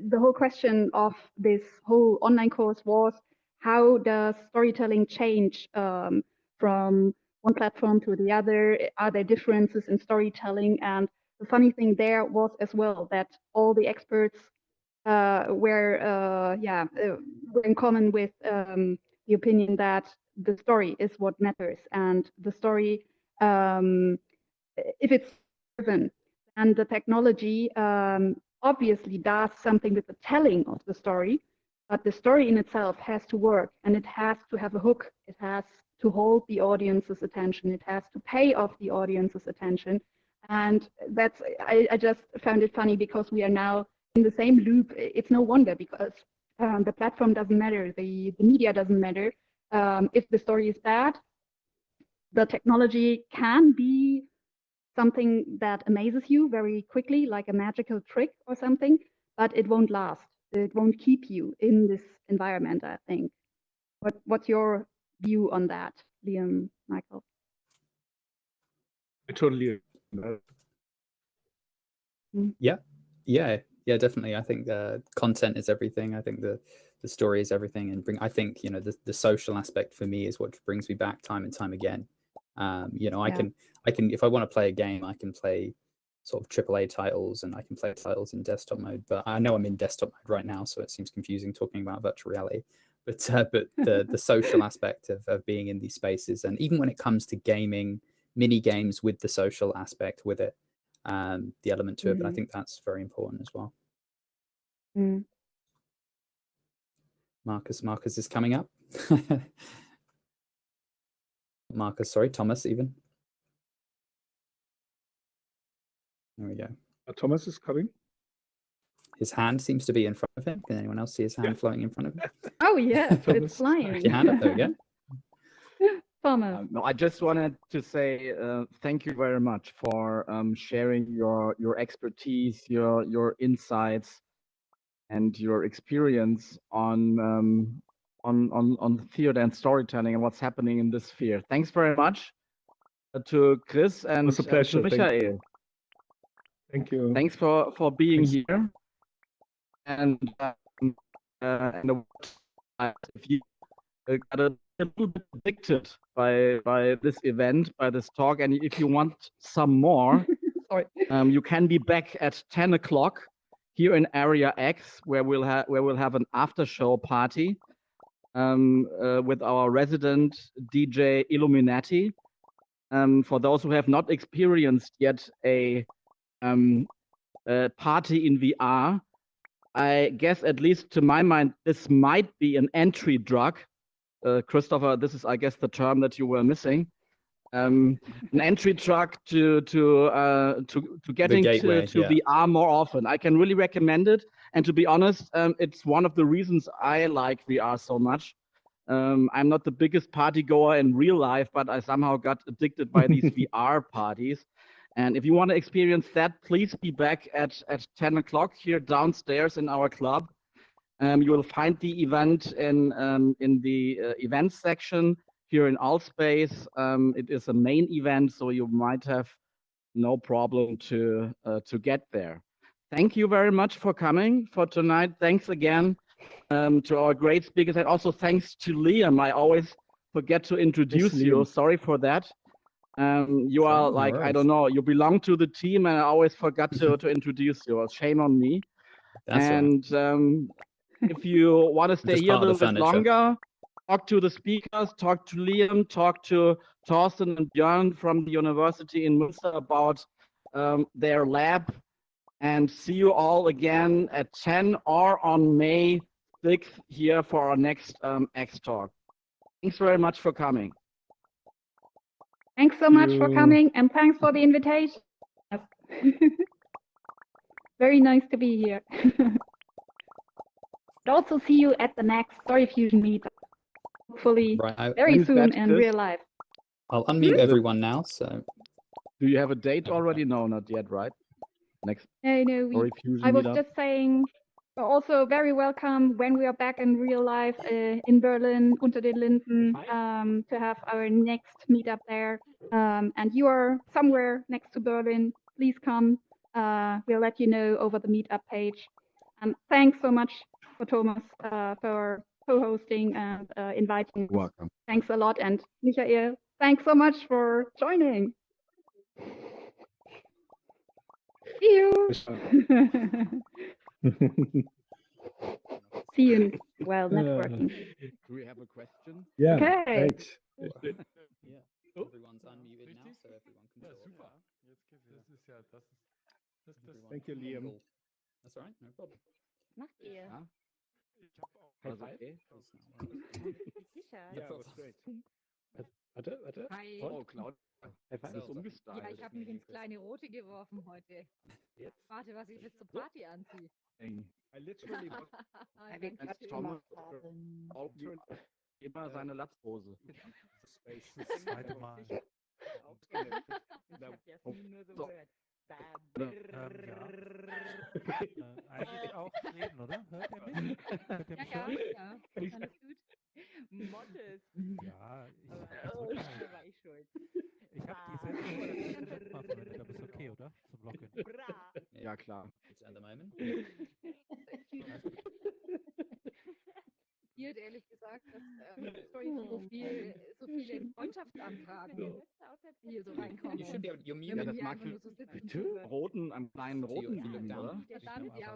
the whole question of this whole online course was, how does storytelling change from one platform to the other? Are there differences in storytelling? And the funny thing there was as well that all the experts were in common with the opinion that the story is what matters, and the story, if it's driven, and the technology obviously does something with the telling of the story, but the story in itself has to work, and it has to have a hook. It has to hold the audience's attention. It has to pay off the audience's attention. And that's, I just found it funny because we are now in the same loop. It's no wonder because the platform doesn't matter, the media doesn't matter. If the story is bad, the technology can be something that amazes you very quickly, like a magical trick or something, but it won't last. It won't keep you in this environment, I think. What's your view on that, Liam, Michael? I totally Yeah, definitely. I think content is everything. I think the story is everything, and I think the social aspect for me is what brings me back time and time again. I can if I want to play a game, I can play sort of AAA titles, and I can play titles in desktop mode. But I know I'm in desktop mode right now, so it seems confusing talking about virtual reality. But the social aspect of being in these spaces, and even when it comes to gaming, mini games with the social aspect with it, the element to it. But I think that's very important as well. Marcus is coming up. Marcus, sorry, Thomas even. There we go. Thomas is coming. His hand seems to be in front of him. Can anyone else see his hand floating in front of him? Oh, yes, it's flying. Your hand up, there we go. Thomas. No, I just wanted to say thank you very much for sharing your expertise, your insights, and your experience on theater and storytelling and what's happening in this sphere. Thanks very much to Chris and It's a pleasure. to Michael. Thank you. Thanks for being here. And if you got a little bit addicted by this event, by this talk, and if you want some more, you can be back at 10 o'clock here in Area X, where we'll have an after show party with our resident DJ Illuminati. For those who have not experienced yet a party in VR, I guess, at least to my mind, this might be an entry drug. Christopher, this is, I guess, the term that you were missing. An entry drug to getting to VR more often. I can really recommend it. And to be honest, it's one of the reasons I like VR so much. I'm not the biggest party goer in real life, but I somehow got addicted by these VR parties. And if you want to experience that, please be back at 10 o'clock here downstairs in our club. You will find the event in the events section here in Allspace. It is a main event, so you might have no problem to get there. Thank you very much for coming for tonight. Thanks again to our great speakers, and also thanks to Liam. I always forget to introduce you. Sorry for that. You are like, I don't know, you belong to the team, and I always forgot to introduce you. Shame on me. That's right. If you want to stay here a little bit longer, talk to the speakers, talk to Liam, talk to Thorsten and Björn from the University in Münster about their lab, and see you all again at 10 or on May 6th here for our next X Talk. Thanks very much for coming. Thanks so much for coming, and thanks for the invitation. Very nice to be here. I'll also see you at the next Story Fusion meetup, hopefully very soon in real life. I'll unmute everyone now. So, do you have a date already? No, not yet, right? Next. No, Story Fusion I was meetup. just saying, we're also very welcome when we are back in real life in Berlin, unter den Linden, to have our next meetup there. And you are somewhere next to Berlin, please come. We'll let you know over the meetup page. Thanks so much for Thomas for co-hosting and inviting. You're welcome. Thanks a lot, and Michael, thanks so much for joining. See you. See you while networking. Do we have a question? Yeah. Okay. Great. Yeah. Everyone's unmuted now, so everyone can talk. Thank you, Liam. That's all right, no problem. Macht ihr? Okay. Sicher. Yeah, it was great. Warte. Hi. Oh, Claudia. Ist So. umgestylt. Ja, ich habe mich ins kleine Rote geworfen heute. Jetzt. Warte, was ich jetzt zur Party anziehe. I literally want Danke schön. Thomas immer seine Latzhose. space. Das zweite Mal. Ich habe Jasmin nur so So. gehört. Eigentlich auch reden, oder? Hört ihr mich? Hört ihr mich Ja, hören? ja, alles gut. Mottes. Ja, ich Aber das da war ich schuld. Ich habe die Sendung als letztes Mal verwendet, aber ist okay, oder? Zum Login. Bra. Ja, klar. It's at the moment. Hier ehrlich gesagt, dass so viele Freundschaftsanfragen hier so reinkommen. You should be able, you're Wenn Ja, muted. man das hier mag einfach nur so sitzt. roten, einen kleinen roten Vielen Film, Dank. oder? Der startet ja